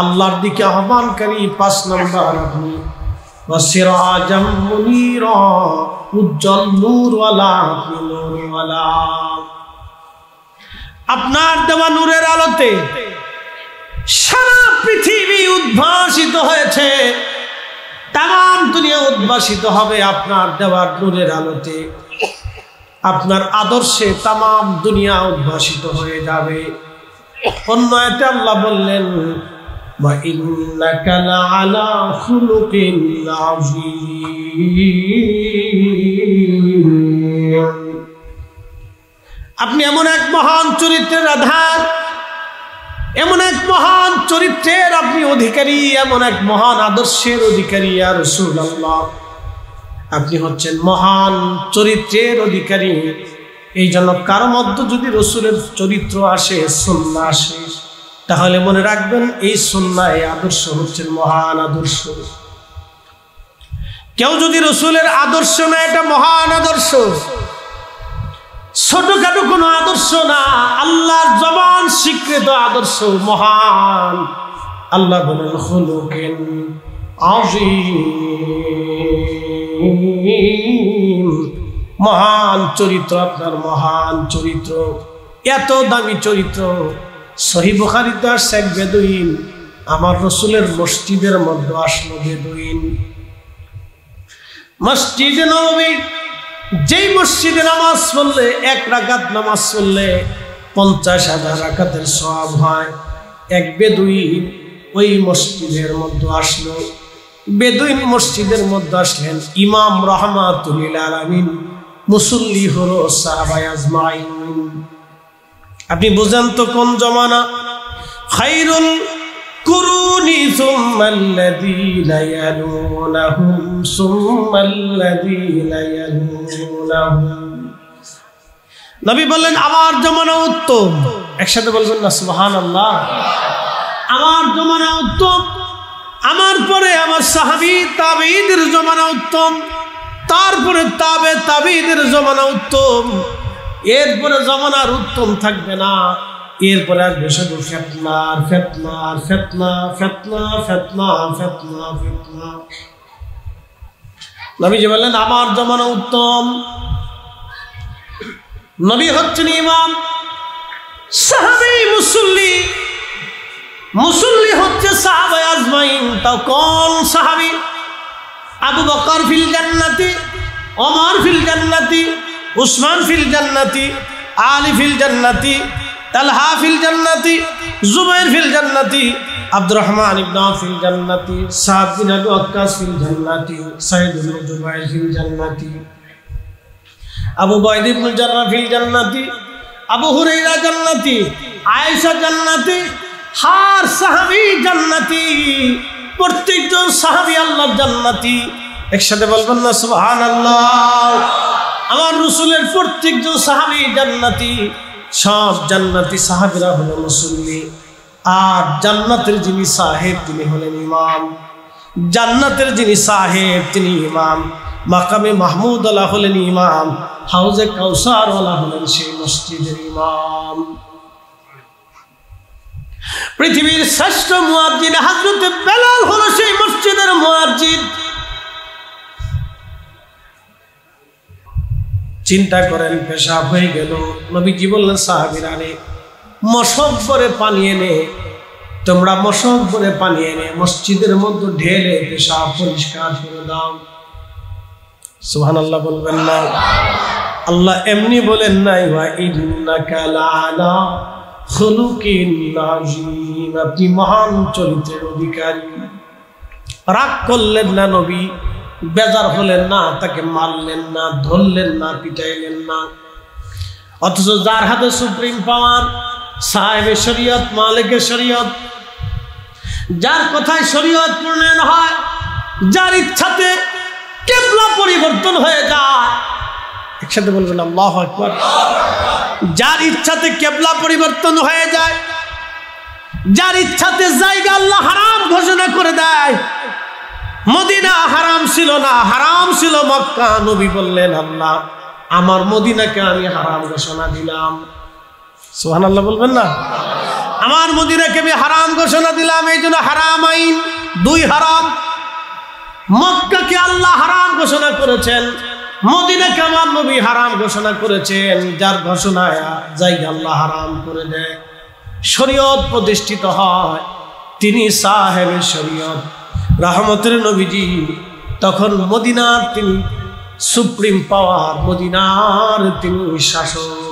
আল্লাহর দিকে আহ্বানকারী, 5 নম্বর আপনি ওয়াসিরাজাম মুনীরা, উজ্জ্বল নূরওয়ালা, আপনি নূরওয়ালা। আপনার দেওয়া নূরের আলোতে সারা পৃথিবী উদ্ভাসিত হয়েছে, তাম দুনিয়া উদ্ভাসিত হবে আপনার দেওয়ার নূরের আলোতে। আপনার আদর্শে তাম দুনিয়া উদ্ভাসিত হয়ে যাবে। অন্য আয়াতে আল্লাহ বললেন ওয়া ইন্নাকা লাআলা খুলুকিন আযীম, আপনি এমন এক মহান চরিত্রের আধার, এমন এক মহান চরিত্রের আপনি অধিকারী, এমন এক মহান আদর্শের অধিকারী। ইয়া রাসূলুল্লাহ, আপনি হচ্ছেন মহান চরিত্রের অধিকারী। এই জন্য কারো মধ্যে যদি রসুলের চরিত্র আসে, সুন্নাহ আসে, তাহলে মনে রাখবেন এই সুন্নাহ, এই আদর্শ হচ্ছেন মহান আদর্শ। কেউ যদি রসুলের আদর্শ না, এটা মহান আদর্শ, ছোটখাটো কোনো আদর্শ না, আল্লাহর জবান স্বীকৃত আদর্শ, মহান। আল্লাহ বলেন খুলুকিন আযীম, মহান চরিত্র আপনার, মহান চরিত্র, এত দামি চরিত্র। সহিহ বুখারীতে আসছে এক বেদুইন আমার রসুলের মসজিদের মধ্যে আসলো। বেদুইন মসজিদে নববী, যেই মসজিদে নামাজ পড়লে 1 রাকাত নামাজ পড়লে 50,000 রাকাতের সওয়াব হয়। এক বেদুইন ওই মসজিদের মধ্যে আসলো। বেদুইন মসজিদের মধ্যে আসলেন, ইমাম রাহমাতুল লিল আলামিন মুসল্লি হলো সাহাবায়ে আজমাইন। আপনি বুঝেন তো কোন জমানা? খায়রুল কুরুনি সুম্মাল্লাযীনা ইয়ালুনাহুম সুম্মাল্লাযীনা ইয়ালুনাহুম। নবী বললেন আমার জমানা উত্তম। একসাথে বলবেন না সুবহানাল্লাহ। আমার জমানা উত্তম, আমার পরে আমার সাহাবী তাবেঈদের জমানা উত্তম, তারপরে তাবেঈদের জমানা উত্তম, এরপরে জমানার উত্তম থাকবে না। এরপরে আসবে শুধু ফিতনা আর ফিতনা আর ফিতনা, ফিতনা ফিতনা ফিতনা ফিতনা। নবীজি বললেন আমার জমানা উত্তম। নবী হচ্ছেন ইমাম, সাহাবী মুসল্লি, মুসল্লি হচ্ছে সাহাবায়ে আজমাইন। তাও কোন সাহাবী? আবু বকর ফিল জান্নাতি, ওমর ফিল জান্নাতি, উসমান ফিল জান্নাতি, আলী ফিল জান্নাতি, তালহা ফিল জান্নাতি, জুবাইর ফিল জান্নাতি, আব্দুর রহমান ইবনে আওফ ফিল জান্নাতি, সাদ বিন আবি ওয়াক্কাস ফিল জান্নাতি, সাঈদ ইবনে জুবাইর ফিল জান্নাতি, আবু বয়দ ইবনে জাররাহ ফিল জান্নাতি, আবু হুরায়রা জান্নাতি, আয়েশা জান্নাতি, হার সাহাবী জান্নাতি। প্রত্যেকজন সাহাবী আল্লাহর জান্নাতি। একসাথে বলবেন না সুবহানাল্লাহ। আমার রাসূলের প্রত্যেকজন সাহাবী জান্নাতি। সব জান্নাতি সাহাবীরা হলো মুসল্লি, আর জান্নাতের যিনি সাহেব তিনি হলেন ইমাম। জান্নাতের যিনি সাহেব তিনি ইমাম। মাকামে মাহমুদ আল্লাহ হলেন ইমাম। হাউজে কাউসার ওয়ালা হলেন সেই মসজিদের ইমাম। পৃথিবীর শ্রেষ্ঠ মুয়াজ্জিন হযরত বেলাল হলো সেই মসজিদের মুয়াজ্জিন। চিন্তা করেন, পেশাব হয়ে গেল, নবীজি বললেন সাহাবীরা রে মশক করে পানি এনে তোমরা মশক ভরে পানি এনে মসজিদের মধ্যে ঢেলে পেশাব পরিষ্কার করে দাও। সুবহানাল্লাহ বলবেন না? আল্লাহ এমনি বলেন নাই ওয়া ইন্নাকা লাআলা খুলুকিন আযীম, আপনি মহান চরিত্রের অধিকারী। রাগ করলেন না নবী, বেজার হলেন না, তাকে মারলেন না, ধরলেন না, পিটাইলেন না। অথচ যার হাতে সুপ্রিম পাওয়ার, সাহেবে শরীয়ত, মালিকের শরীয়ত, যার কথায় শরীয়ত প্রণয়ন হয়, যার ইচ্ছাতে কিবলা পরিবর্তন হয়ে যায়, একসাথে বলবেন আল্লাহু আকবার। যার ইচ্ছাতে কিবলা পরিবর্তন হয়ে যায়, যার ইচ্ছাতে জায়গা আল্লাহ হারাম ঘোষণা করে দেয়। মদিনা হারাম ছিল না, হারাম ছিল মক্কা। নবী বললেন আল্লাহ আমার মদিনাকে আমি হারাম ঘোষণা দিলাম। সুবহানাল্লাহ বলবেন না? আমার মদিনাকে আমি হারাম ঘোষণা দিলাম, এই জন্য হারাম আইন, দুই হারাম। মক্কাকে আল্লাহ হারাম ঘোষণা করেছেন, মদিনাকে আমার নবী হারাম ঘোষণা করেছেন। যার ঘোষণায় জায়গা আল্লাহ হারাম করে দেয়, শরীয়ত প্রতিষ্ঠিত হয়, তিনি সাহেবের শরীয়ত, রহমতের নবীজি। তখন মদিনার তিনি সুপ্রিম পাওয়ার, মদিনার তিনি শাসক।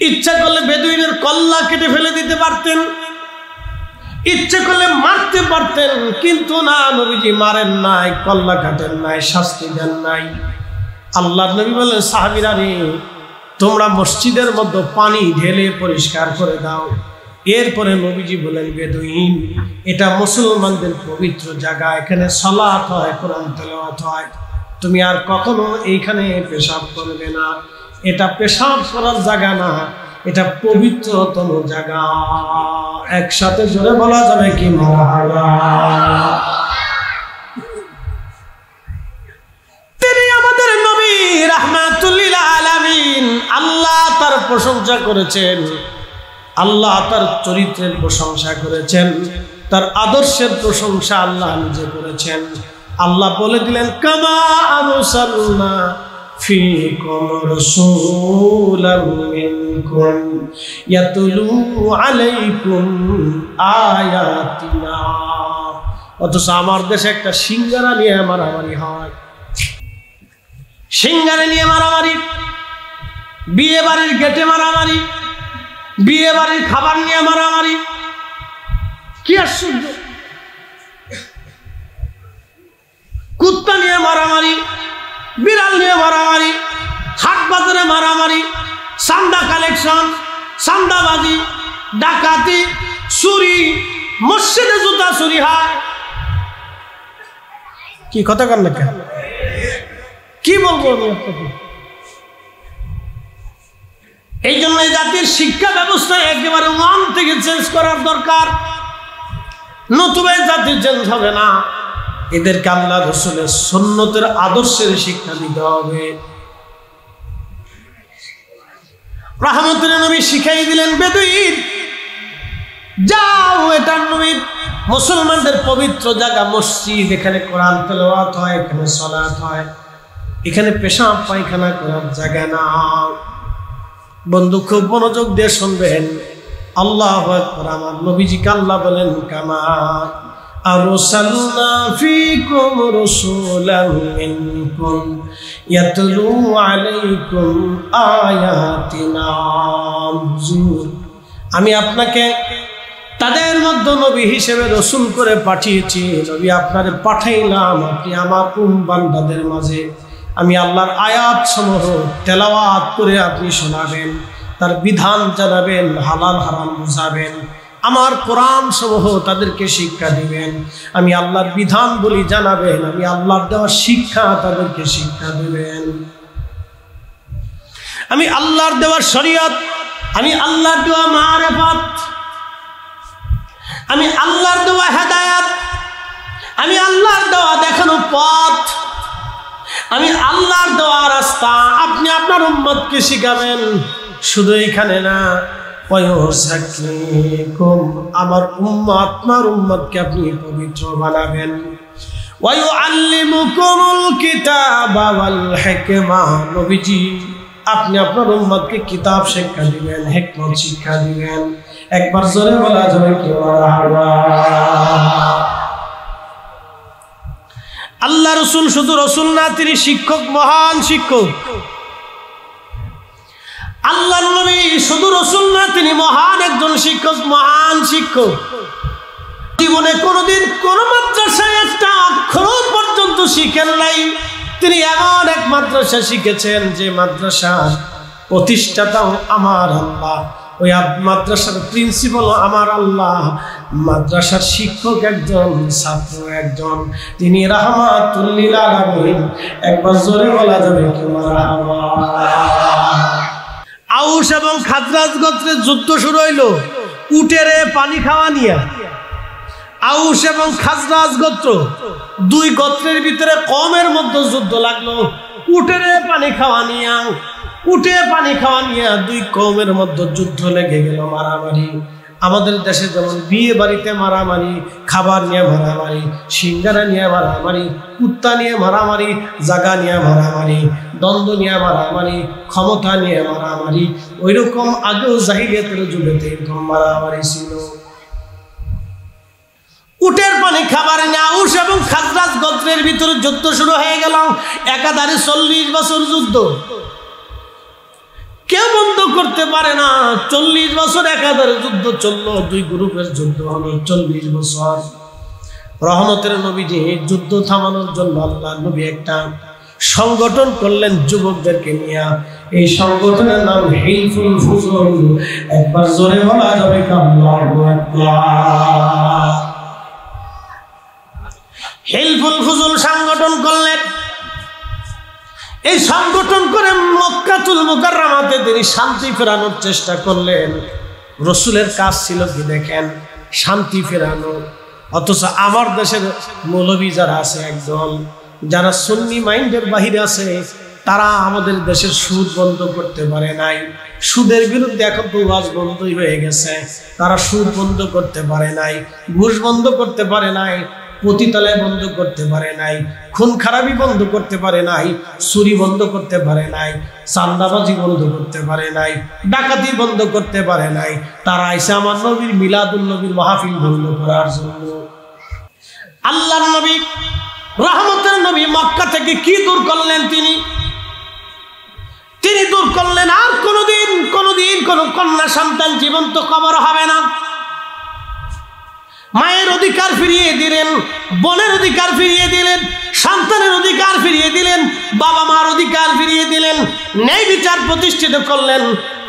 ইচ্ছা করলে বেদুইনের কল্লা কেটে ফেলে দিতে পারতেন, ইচ্ছে করলে মারতে পারতেন, কিন্তু না, নবীজি মারেন নাই, কল্লা কাটেন নাই, শাস্তি দেন নাই। আল্লাহর নবী বলেন সাহাবীরা রে, তোমরা মসজিদের মধ্যে পানি ঢেলে পরিষ্কার করে দাও। এরপরে নবীজি বলেন বেদুইন, এটা মুসলমানদের পবিত্র জায়গা, এখানে সালাত হয়, কোরআন তেলাওয়াত হয়, তুমি আর কখনো এইখানে পেশাব করবে না। এটা পেশাব করার জায়গা না, এটা পবিত্রতম জায়গা। একসাথে জোরে বলা যাবে কি মারহাবা। তিনি আমাদের নবী রাহমাতুল লিল আলামিন। আল্লাহ তার প্রশংসা করেছেন, আল্লাহ তার চরিত্রের প্রশংসা করেছেন, তার আদর্শের প্রশংসা আল্লাহ নিজে করেছেন। আল্লাহ বলে দিলেন কামা আরসালনা ফীকুম রাসূলাম মিনকুম ইয়াতলু আলাইকুম আয়াতিনা। অথচ আমার দেশে একটা সিঙ্গারা নিয়ে মারামারি হয়, সিঙ্গারা নিয়ে মারামারি, বিয়ে বাড়ির গেটে মারামারি, বিয়ে বাড়ির খাবার নিয়ে মারামারি। কি আশ্চর্য! কুত্তা নিয়ে মারামারি, বিড়াল নিয়ে মারামারি, হাট বাজারে মারামারি, চান্দা কালেকশন, চান্দাবাজি, ডাকাতি, চুরি, মসজিদে জুতা চুরি হয়। কি কথা কান লেখা, কি বলবো আমি আপনাকে? এই জন্য জাতির শিক্ষা ব্যবস্থা একেবারে মন থেকে চেঞ্জ করার দরকার, নতুবা জাতি চেঞ্জ হবে না। এদেরকে আল্লাহ রাসূলের সুন্নতের আদর্শের শিক্ষা দিতে হবে। রহমতের নবী শিখাই দিলেন বেদুইন, যাও, এটা নবী মুসলমানদের পবিত্র জায়গা, মসজিদ, এখানে কোরআন তেলাওয়াত হয়, এখানে সালাত হয়, এখানে পেশাব পায়খানা করার জায়গা না। বন্ধু খুব মনোযোগ দিয়ে শুনবেন। আল্লাহু আকবার। আমার নবীজিকে আল্লাহ বলেন কামা আরসালনা ফীকুম রাসূলাম মিনকুম ইয়াতলু আলাইকুম আয়াতিনা। আমি আপনাকে তাদের মধ্যে নবী হিসেবে রাসূল করে পাঠিয়েছি, নবী আপনারে পাঠাইলাম, আপনি আমার বান্দাদের মাঝে আমি আল্লাহর আয়াত সমূহ তেলাওয়াত করে আপনি শোনাবেন, তার বিধান জানাবেন, হালাল হারাম বুঝাবেন, আমার কোরআন সমূহ তাদেরকে শিক্ষা দিবেন। আমি আল্লাহর বিধান বলি জানাবেন, আমি আল্লাহর দেওয়া শিক্ষা তাদেরকে শিক্ষা দিবেন। আমি আল্লাহর দেওয়া শরীয়ত, আমি আল্লাহর দেওয়া মারিফাত, আমি আল্লাহর দেওয়া হেদায়েত, আমি আল্লাহর দেওয়া দেখানো পথ, আমি আল্লাহর দেওয়া রাস্তা আপনি আপনার উম্মতকে শিখাবেন। শুধু এখানে না, আমার উম্মত, আপনার উম্মতকে আপনি পবিত্র বানাবেন। ওয়ায়ুআল্লিমুকুমুল কিতাবা ওয়াল হিকমা। নবীজি আপনি আপনার উম্মতকে কিতাব শিক্ষা দিবেন, হিকমত শিক্ষা দিবেন। একবার জোরে বলা যাবে কি মারহাবা। আল্লাহ রসুল শুধু রসুল না, তিনি শিক্ষক, মহান শিক্ষক। আল্লাহ নবী শুধু রসুল না, তিনি মহান একজন শিক্ষক, মহান শিক্ষক। জীবনে কোনোদিন কোন মাদ্রাসায় একটা অক্ষর পর্যন্ত শিখেন নাই। তিনি এমন এক মাদ্রাসা শিখেছেন যে মাদ্রাসার প্রতিষ্ঠাতাও আমার আল্লাহ, ওই মাদ্রাসার প্রিন্সিপাল আমার আল্লাহ, মাদ্রাসার শিক্ষক একজন, ছাত্র একজন, তিনি রাহমাতুল লিল আলামিন। একবার জোরে বলা যাবে কি মারহাবা। আউস এবং খাজরাজ গোত্রের যুদ্ধ শুরু হইল উটেরে পানি খাওয়া নিয়ে। আউস এবং খাজরাজ গোত্র, দুই গোত্রের ভিতরে কমের মধ্যে যুদ্ধ লাগলো উটেরে পানি খাওয়া নিয়ে। উঠে পানি খাওয়া নিয়ে দুই কওমের মধ্যে যুদ্ধ লেগে গেল, মারামারি। আমাদের দেশে যেমন বিয়ে বাড়িতে মারামারি, খাবার নিয়ে মারামারি, সিঙ্গারা নিয়ে মারামারি, কুত্তা নিয়ে মারামারি, জায়গা নিয়ে মারামারি, দ্বন্দ্ব নিয়ে মারামারি, ক্ষমতা নিয়ে মারামারি, ওইরকম আগেও জাহিলিয়াতের যুগেতে এরকম মারামারি ছিল। উটের পানি খাবার নিয়ে আউস এবং খাজরাজ গোত্রের ভিতরে যুদ্ধ শুরু হয়ে গেল। একাধারে 40 বছর যুদ্ধ, কেউ বন্ধ করতে পারে না। 40 বছর একাধারে যুদ্ধ চললো, দুই গ্রুপের যুদ্ধ হলো 40 বছর। রহমতের নবীজি যুদ্ধ থামানোর জন্য আল্লাহ নবী একটা সংগঠন করলেন যুবকদেরকে নিয়ে। এই সংগঠনের নাম হিলফুল ফুজুল। একবার জোরে বলা যাবে আল্লাহু আকবার। হিলফুল ফুজুল সংগঠন করলেন। এই সংগঠন করে মক্কাতুল মুকাররমাতে তিনি শান্তি ফেরানোর চেষ্টা করলেন। রসুলের কাজ ছিল কি দেখেন, শান্তি ফেরানো। অথচ আমার দেশের মৌলবী যারা আছে, একদম যারা সুন্নি মাইন্ডের বাহিরে আছে, তারা আমাদের দেশের সুদ বন্ধ করতে পারে নাই। সুদের বিরুদ্ধে এখন তো ওয়াজ বন্ধই হয়ে গেছে। তারা সুদ বন্ধ করতে পারে নাই, ঘুষ বন্ধ করতে পারে নাই, পতিতালয় বন্ধ করতে পারে নাই, খুন খারাপি বন্ধ করতে পারে নাই, চুরি বন্ধ করতে পারে নাই, চান্দাবাজি বন্ধ করতে পারে নাই, ডাকাতি বন্ধ করতে পারে নাই। তারা আইসা আমার নবীর মিলাদুল নবীর মাহফিল বন্ধ করার জন্য। আল্লাহর নবী, রহমতের নবী মক্কা থেকে কি দূর করলেন? তিনি দূর করলেন আর কোনোদিন কোন কন্যা সন্তান জীবন্ত কবর হবে না। মায়ের অধিকার ফিরিয়ে দিলেন, বোনের অধিকার ফিরিয়ে দিলেন, সন্তানের অধিকার ফিরিয়ে দিলেন, বাবা মার অধিকার ফিরিয়ে দিলেন, ন্যায় বিচার প্রতিষ্ঠিত করলেন,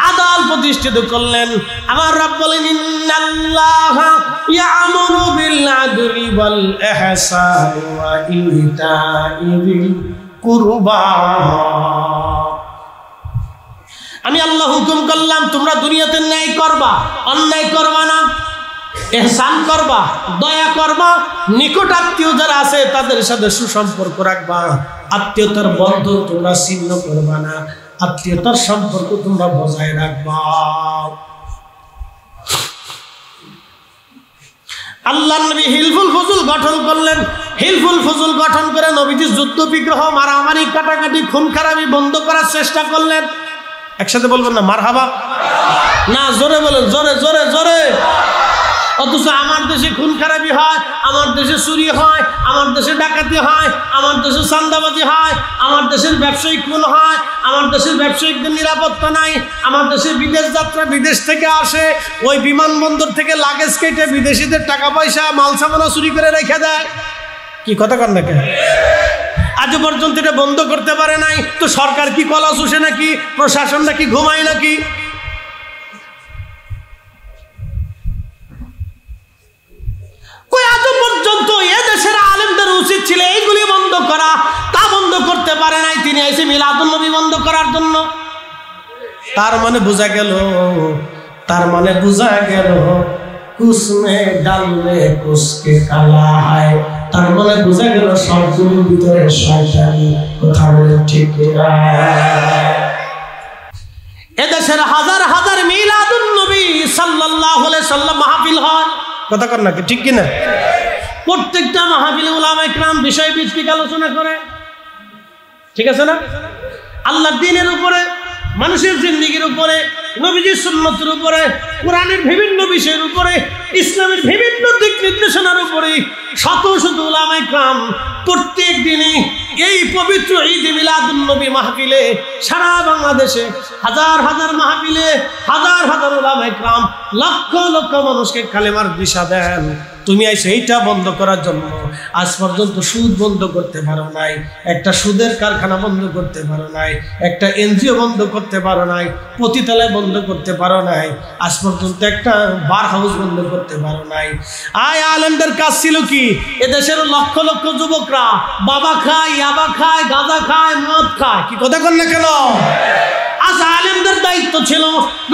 আদাল প্রতিষ্ঠিত করলেন। আমার রব বলেন, ইন্নাল্লাহা ইয়া'মুরু বিল আদলি ওয়াল ইহসানি ওয়া ইতা'i যিল কুরবা। আমি আল্লাহ হুকুম করলাম তোমরা দুনিয়াতে ন্যায় করবা, অন্যায় করবা না, ইহসান করবা, দয়া করবা, নিকট আত্মীয় যারা আছে তাদের সাথে সুসম্পর্ক রাখবা, আত্মীয়তার বন্ধন তোমরা ছিন্ন করবা না, আত্মীয়তার সম্পর্ক তোমরা বজায় রাখবা। আল্লাহ নবী হিলফুল ফুজুল গঠন করলেন। হিলফুল ফুজুল গঠন করে নবীজি যুদ্ধ বিগ্রহ, মারামারি, কাটাকাটি, খুন খারাপি বন্ধ করার চেষ্টা করলেন। একসাথে বলবেন না মারহাবা? না, জোরে বলেন, জোরে জোরে জোরে। অথচ আমার দেশে খুন খারাপি হয়, আমার দেশে চুরি হয়, আমার দেশে ডাকাতি হয়, আমার দেশে চাঁদাবাজি হয়, আমার দেশের ব্যবসায়িক খুন হয়, আমার দেশের ব্যবসায়িকদের নিরাপত্তা নাই, আমার দেশে বিদেশ যাত্রা, বিদেশ থেকে আসে, ওই বিমানবন্দর থেকে লাগেজ কেটে বিদেশিদের টাকা পয়সা মাল সামানা চুরি করে রেখে দেয়। কি কথা কন না কেন? আজও পর্যন্ত এটা বন্ধ করতে পারে নাই। তো সরকার কি কলা চুষে নাকি? প্রশাসন নাকি ঘুমায় নাকি? আজও পর্যন্ত এদেশের আলেমদের উচিত ছিল এইগুলি বন্ধ করা, তা বন্ধ করতে পারে নাই। তিনি এসে মিলাদুন নবী বন্ধ করার জন্য। তার মানে বোঝা গেল কুসমে ডালমে কুসকে কালা হয়। তার মানে বোঝা গেল সবগুলোর ভিতরে শয়তানি। কথা বলে ঠিক না? এদেশের হাজার হাজার মিলাদুন নবী সাল্লাল্লাহু আলাইহি সাল্লাম মাহফিল হয়। কথা কর নাকি? ঠিক কিনা? প্রত্যেকটা মাহফিলে উলামায়ে কিরাম বিষয় ভিত্তিক আলোচনা করে। ঠিক আছে না? আল্লাহর দ্বীনের উপরে মানুষের জিন্দেগির উপরে, নবীজির সুন্নতের উপরে, কোরআনের বিভিন্ন বিষয়ের উপরে, ইসলামের বিভিন্ন দিক নির্দেশনার উপরে শত শত উলামায়ে কেরাম প্রত্যেক দিনই এই পবিত্র ঈদ মিলাদুন নবী মাহফিলে সারা বাংলাদেশে হাজার হাজার মাহফিলে হাজার হাজার উলামায়ে কেরাম লক্ষ লক্ষ মানুষকে কালেমার দিশা দেন। তুমি আইছো এইটা বন্ধ করার জন্য। আজ পর্যন্ত সুদ বন্ধ করতে পারো নাই, একটা সুদের কারখানা বন্ধ করতে পারো নাই, একটা এনজিও বন্ধ করতে পারো নাই, পতিতালয় বন্ধ করতে পারো নাই, আজ পর্যন্ত একটা বার হাউস বন্ধ করতে পারো নাই। আলেমদের কাজ ছিল কি? এদেশের লক্ষ লক্ষ যুবকরা বাবা খায়, ইয়াবা খায়, গাঁজা খায়, মদ খায়, কি কথা কন না কেন? আজ আলেমদের দায়িত্ব ছিল,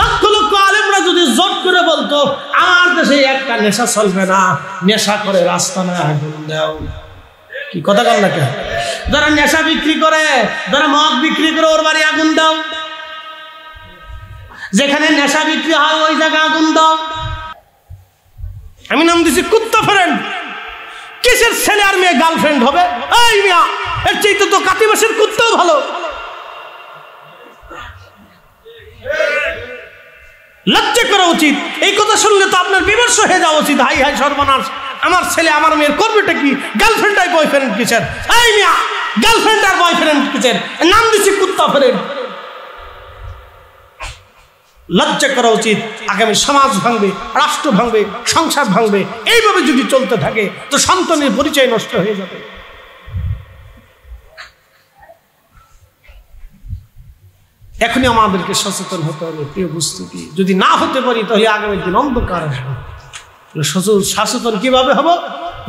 লক্ষ লক্ষ আলেমরা যদি জোট করে বলতো আমার দেশে একটা নেশা চলবে না, নেশা করে রাস্তা না আগুন দাও, কি কথা কন না কেন? যারা নেশা বিক্রি করে, যারা মদ বিক্রি করে ওর বাড়ি আগুন দাও, যেখানে নেশা বিক্রি হয় ওই জায়গায় আগুন দাও। আমি নাম দিছি কুত্তা ফ্রেন্ড। কিসের ছেলে আর মেয়ে গার্লফ্রেন্ড হবে? এই মিয়া, এর চাইতে তো কাতি মাসের কুত্তাও ভালো। লজ্জা করা উচিত। এই কথা শুনলে তো আপনার বিমর্ষ হয়ে যাওয়া উচিত। হাই হাই সর্বনাশ, আমার ছেলে আমার মেয়ের করবেটা কি? গার্লফ্রেন্ড আর বয়ফ্রেন্ড কিসের? এই মিয়া, গার্লফ্রেন্ড আর বয়ফ্রেন্ড কিসের? নাম দিছি কুত্তা ফ্রেন্ড। লজ্জা করা উচিত। আগামী সমাজ ভাঙবে, রাষ্ট্র ভাঙবে, সংসার ভাঙবে। এইভাবে যদি চলতে থাকে তো সন্তানের পরিচয় নষ্ট হয়ে যাবে। এখনই আমাদেরকে সচেতন হতে হবে। প্রিয় উপস্থিতি, যদি না হতে পারি তাহলে আগামী দিন অন্ধকার আসবে। সচেতন কিভাবে হব?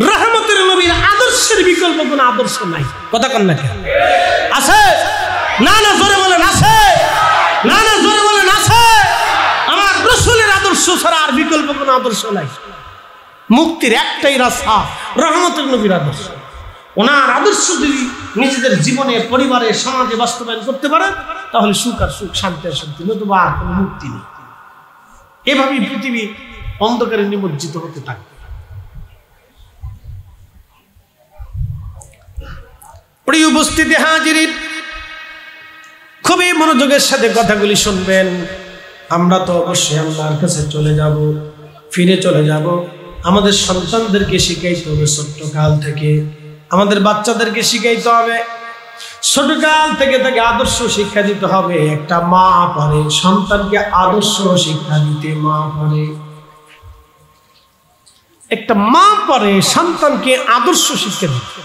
রহমতের নবীর আদর্শের বিকল্প কোনো আদর্শ নাই। কথা কন না কেন? আছে না? না জোরে বলেন আছে? না না জোরে বলেন আছে? আমার রাসূলের আদর্শ ছাড়া আর বিকল্প কোনো আদর্শ নাই। মুক্তির একটাই রাস্তা, রহমতের নবীর আদর্শ। ওনার আদর্শ যদি নিজেদের জীবনে, পরিবারে, সমাজে বাস্তবায়ন করতে পারে তাহলে সুখ আর সুখ, শান্তি আর শান্তি, নতুবা আর কোনো মুক্তি নেই। এভাবেই পৃথিবী অন্ধকারে নিমজ্জিত হতে থাকে। প্রিয় উপস্থিতি হাজিরিন, খুবই মনোযোগের সাথে কথাগুলি শুনবেন। আমরা তো অবশ্যই আল্লাহর কাছে চলে যাব, ফিরে চলে যাব। আমাদের সন্তানদেরকে শিখাইতে হবে ছোট্ট কাল থেকে, আমাদের বাচ্চাদেরকে শিখাইতে হবে ছোটকাল থেকে তাকে আদর্শ শিক্ষা দিতে হবে। একটা মা পারে সন্তানকে আদর্শ শিক্ষা দিতে, মা পারে, একটা মা পারে সন্তানকে আদর্শ শিক্ষা দিতে।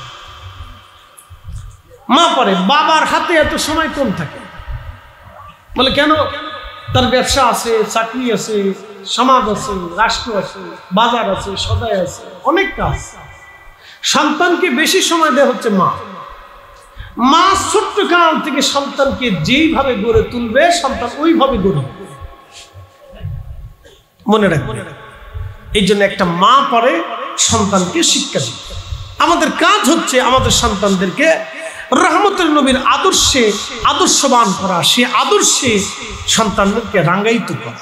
মা পারে। বাবার হাতে এত সময় কম থাকে। বলে কেন? তার ব্যবসা আছে, চাকরি আছে, সমাজ আছে, রাষ্ট্র আছে, বাজার আছে, সদাই আছে, অনেক কাজ। সন্তানকে বেশি সময় দেওয়া হচ্ছে মা। মা ছোট্ট কাল থেকে সন্তানকে যেইভাবে গড়ে তুলবে সন্তান ওইভাবে গড়ে, মনে রাখবে। এই জন্য একটা মা পরে সন্তানকে শিক্ষা দিবে। আমাদের কাজ হচ্ছে আমাদের সন্তানদেরকে রহমতের নবীর আদর্শে আদর্শবান করা, সে আদর্শে সন্তানদেরকে রাঙ্গায়িত করা,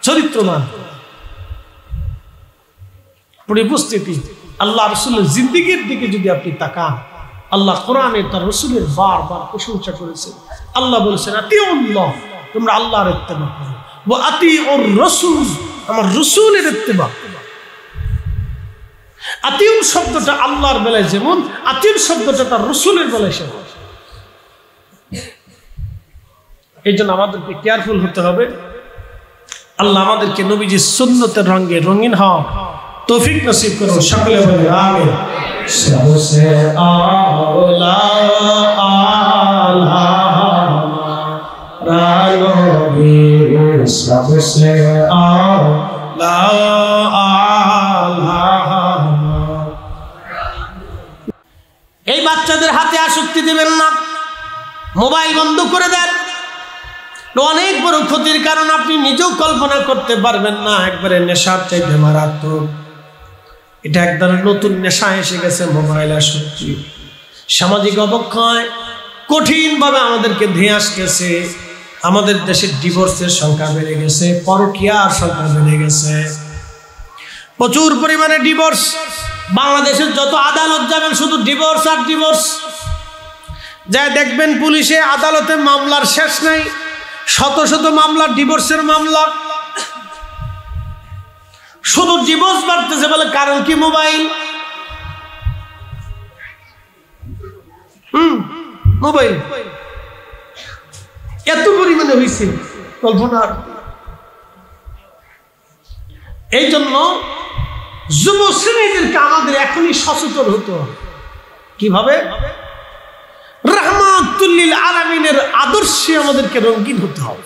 চরিত্রবান। উপস্থিতি, আল্লাহ রসুলের জিন্দেগির দিকে যদি আপনি তাকান, আল্লাহ কোরআনে তার রসুলের বারবার প্রশংসা করেছেন। আল্লাহ বলেছেন আতিউল্লাহ, তোমরা আল্লাহর ইত্তেবা করো, ওয়া আতিউর রাসূল, আমার রসুলের ইত্তেবা। আতিউ শব্দটা আল্লাহর বেলায় যেমন, আতিউ শব্দটা তার রসুলের বেলায় সেমন। এই জন্য আমাদেরকে কেয়ারফুল হতে হবে। আল্লাহ আমাদেরকে নবীজির সুন্নতের রঙে রঙিন হওয়া তৌফিক নসিব করুন। সকলে বলে আমিন। सबसे आला आला रानोबी, सबसे आला आला। এই বাচ্চাদের হাতে আসক্তি দেবেন না, মোবাইল বন্ধ করে দেন। অনেক বড় ক্ষতির কারণ আপনি নিজেও কল্পনা করতে পারবেন না। একবারে নেশার চাইতে মারাত্মক। এটা এক ধরনের নতুন নেশা এসে গেছে, মোবাইল আসক্তি। সামাজিক অবক্ষয় কঠিনভাবে আমাদেরকে ধেয়ে আসতেছে। আমাদের দেশে ডিভোর্সের সংখ্যা বেড়ে গেছে, পরকীয়ার সংখ্যা বেড়ে গেছে, প্রচুর পরিমাণে ডিভোর্স। বাংলাদেশের যত আদালত যাবেন শুধু ডিভোর্স আর ডিভোর্স। যা দেখবেন পুলিশে আদালতে মামলার শেষ নাই, শত শত মামলা, ডিভোর্সের মামলা, শুধু ডিভোর্স বাড়তেছে বলে কারণ কি? মোবাইল। মোবাইল এত পরিমাণে হয়েছে কল্পনার। এই জন্য যুব শ্রেণীদেরকে আমাদের এখনই সচেতন হতে হবে। কিভাবে? রাহমাতুল লিল আলামিনের আদর্শে আমাদেরকে রঙিন হতে হবে।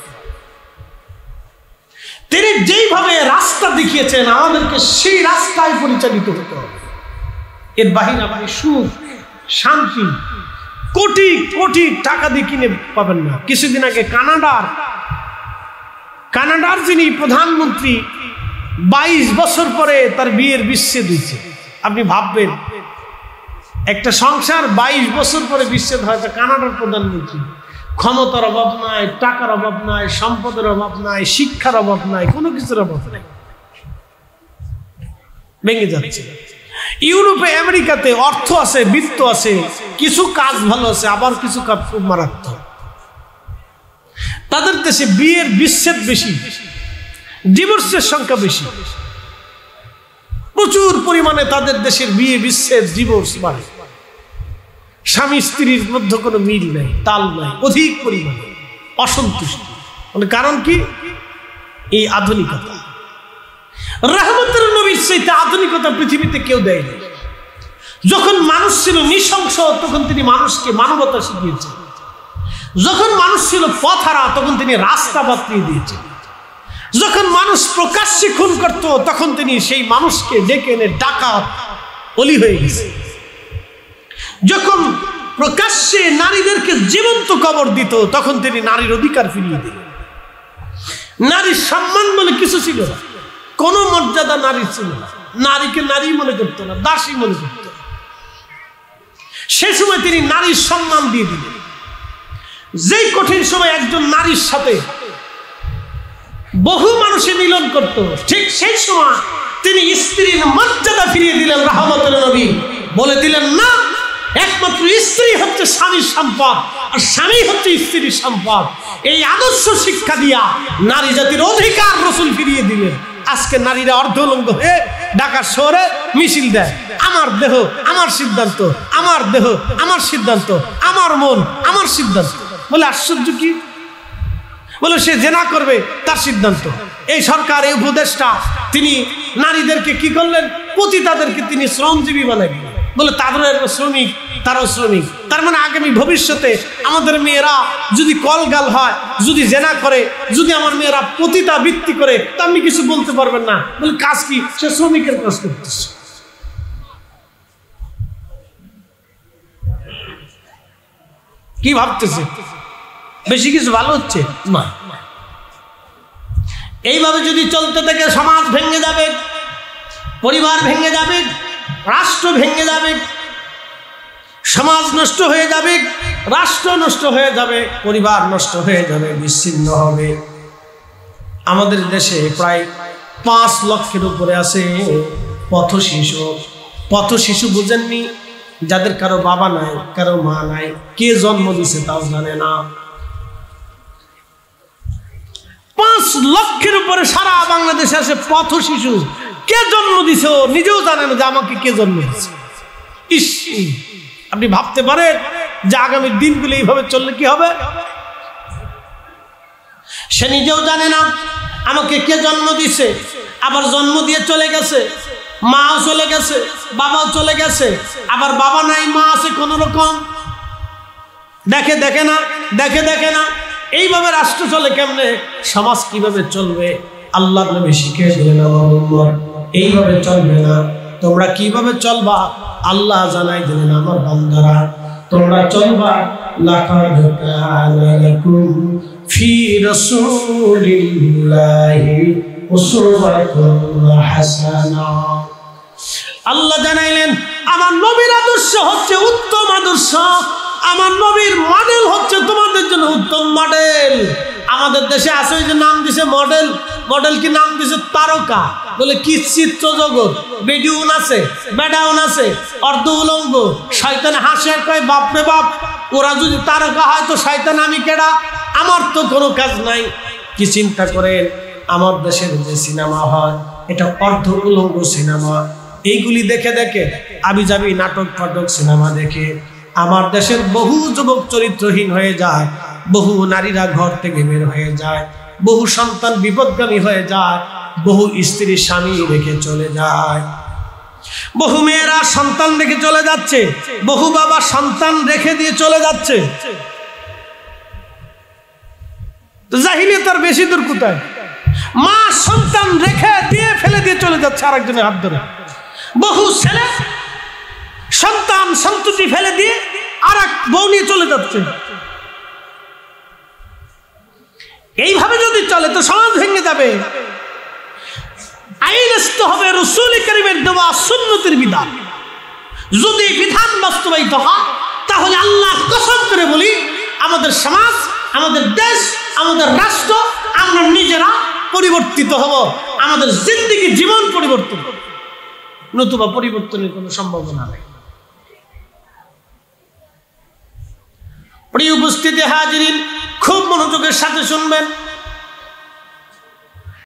তিনি যেইভাবে রাস্তা দেখিয়েছেন আমাদেরকে সেই রাস্তায় পরিচালিত হতে হবে। এর বাহিরে আপনি সুখ, শান্তি কোটি কোটি টাকা দিয়ে কিনে পাবেন না। কিছুদিন আগে কানাডার যিনি প্রধানমন্ত্রী 22 বছর পরে তার বিয়ের বিচ্ছেদ হয়েছে। আপনি ভাববেন একটা সংসার 22 বছর পরে বিচ্ছেদ হয়, কানাডার প্রধানমন্ত্রী। ক্ষমতার অভাব নাই, টাকার অভাব নাই, সম্পদের অভাব নাই, শিক্ষার অভাব নাই, কোনো কিছুর অভাব নাই, ভেঙে যাচ্ছে। ইউরোপে, আমেরিকাতে অর্থ আছে, বিত্ত আছে, কিছু কাজ ভালো আছে, আবার কিছু কাজ খুব মারাত্মক। তাদের দেশে বিয়ের বিচ্ছেদ বেশি, ডিভোর্সের সংখ্যা বেশি, প্রচুর পরিমাণে তাদের দেশের বিয়ে বিচ্ছেদ, ডিভোর্স বাড়ে। স্বামী স্ত্রীর মধ্যে কোনো মিল নাই, তাল নাই, অধিক পরিমাণে অসন্তুষ্টি। কারণ কি? এই আধুনিকতা। রাহমাতুল নবীর চাইতে আধুনিকতা পৃথিবীতে কেউ দেয়নি। যখন মানুষ ছিল নৃশংস তখন তিনি মানুষকে মানবতা শিখিয়েছেন। যখন মানুষ ছিল পথহারা তখন তিনি রাস্তা বাতলিয়ে দিয়েছেন। যখন মানুষ প্রকাশ্যে খুন করত তখন তিনি সেই মানুষকে ডেকে এনে ডাকাত অলি হয়ে গেছে। যখন প্রকাশ্যে নারীদেরকে জীবন্ত কবর দিত তখন তিনি নারীর অধিকার ফিরিয়ে দিলেন। নারীর সম্মান বলে কিছু ছিল না, কোনো মর্যাদা নারীর ছিল না। নারীকে নারী মনে করতো না, দাসী মনে করত। সে সময় তিনি নারীর সম্মান দিয়ে দিলেন। যেই কঠিন সময় একজন নারীর সাথে বহু মানুষে মিলন করত, ঠিক সেই সময় তিনি স্ত্রীর মর্যাদা ফিরিয়ে দিলেন। রাহমাতুল নবী বলে দিলেন, না, একমাত্র স্ত্রী হচ্ছে স্বামীর সম্পদ আর স্বামী হচ্ছে স্ত্রীর সম্পদ। এই আদর্শ শিক্ষা দিয়া নারী জাতির অধিকার রাসূল ফিরিয়ে দিলেন। আজকে নারীরা অর্ধলঙ্গ হয়ে ঢাকার শহরে মিছিল দেয়, আমার দেহ আমার সিদ্ধান্ত, আমার দেহ আমার সিদ্ধান্ত, আমার মন আমার সিদ্ধান্ত। বলে আশ্চর্য কি? বলে সে জেনা করবে তার সিদ্ধান্ত। এই সরকার, এই উপদেষ্টা তিনি নারীদেরকে কি করলেন? পতিতাদেরকে তিনি শ্রমজীবী বানাই দিলেন। বলে তাদেরও শ্রমিক, তারাও শ্রমিক। তার মানে আগামী ভবিষ্যতে আমাদের মেয়েরা যদি কলগাল হয়, যদি জেনা করে, যদি আমার মেয়েরা পতিতা বৃত্তি করে, তা আপনি কিছু বলতে পারবেন না। বলে কাজ কি? সে শ্রমিকের কাজ করতেছে। কি ভাবতেছে? বেশি কিছু ভালো হচ্ছে না। এইভাবে যদি চলতে থাকে সমাজ ভেঙে যাবে, পরিবার ভেঙে যাবে, রাষ্ট্র ভেঙে যাবে, সমাজ নষ্ট হয়ে যাবে, রাষ্ট্র নষ্ট হয়ে যাবে, পরিবার নষ্ট হয়ে যাবে, বিচ্ছিন্ন হবে। আমাদের দেশে প্রায় 5 লক্ষের উপরে আছে পথ শিশু। পথ শিশু বুঝেননি? যাদের কারো বাবা নাই, কারো মা নাই, কে জন্ম দিছে তাও জানে না। 5 লক্ষের উপরে সারা বাংলাদেশে আছে পথ শিশু। কে জন্ম দিছে ও নিজেও জানে না যে আমাকে কে জন্ম দিচ্ছে। ইস, আপনি ভাবতে পারেন যে আগামী দিনগুলো এইভাবে চললে কি হবে? সে নিজেও জানে না আমাকে কে জন্ম দিছে, আবার জন্ম দিয়ে চলে গেছে, মাও চলে গেছে, বাবাও চলে গেছে, আবার বাবা নাই, মা আছে কোন রকম, দেখে না। এইভাবে রাষ্ট্র চলে কেমনে? সমাজ কিভাবে চলবে? আল্লাহর নবী শিখিয়ে দিলেন, আমার উম্মত এইভাবে চলবে না। তোমরা কিভাবে চলবা আল্লাহ জানাই দিলেন, আমার বান্দারা তোমরা চলবা লাকাদ কানা লাকুম ফি রাসূলিল্লাহি উসওয়াতুন হাসানা। আল্লাহ জানাইলেন আমার নবীর আদর্শ হচ্ছে উত্তম আদর্শ, আমার নবীর মডেল হচ্ছে তোমাদের জন্য উত্তম মডেল। আমাদের দেশে আছে ওই যে নাম দিছে মডেল, মডেল কি নাম দিছে তারকা। বলে কি চিত্র জগৎ, বেডিউন আছে, বেডাউন আছে, অর্ধ উলঙ্গ, শয়তান হাসে কয় বাপ রে বাপ, ওরা যদি তারকা হয় তো শয়তান আমি কেডা? আমার তো কোনো কাজ নাই। কি চিন্তা করেন, আমার দেশের যে সিনেমা হয় এটা অর্ধ উলঙ্গ সিনেমা। এইগুলি দেখে দেখে আবিজাবি নাটক ফাটক সিনেমা দেখে আমার দেশের বহু যুবক চরিত্রহীন হয়ে যায়, বহু নারীরা ঘর থেকে বের হয়ে যায়, বহু সন্তান বিপদগামী হয়ে যায়, বহু স্ত্রী স্বামী রেখে চলে যায়, বহু মেয়েরা সন্তান রেখে চলে যাচ্ছে, বহু বাবা সন্তান রেখে দিয়ে চলে যাচ্ছে। তো জাহিলিয়াতের বেশি দূর কোথায়? মা সন্তান রেখে দিয়ে ফেলে দিয়ে চলে যাচ্ছে আরেকজনের হাত ধরে। বহু ছেলে সন্তান সন্ততি ফেলে দিয়ে আর এক বউ নিয়ে চলে যাচ্ছে। এইভাবে যদি চলে তো সমাজ ভেঙে যাবে। আইন আসতে হবে রাসূল কারীমের দেওয়া সুন্নতের বিধান। যদি বিধান বাস্তবায়িত হয় তাহলে আল্লাহ কসম করে বলি আমাদের সমাজ, আমাদের দেশ, আমাদের রাষ্ট্র, আমরা নিজেরা পরিবর্তিত হব, আমাদের জিন্দেগি জীবন পরিবর্তন হবে, নতুবা পরিবর্তনের কোনো সম্ভাবনা নেই। প্রিয় উপস্থিতি হাজিরিন, খুব মনোযোগের সাথে শুনবেন।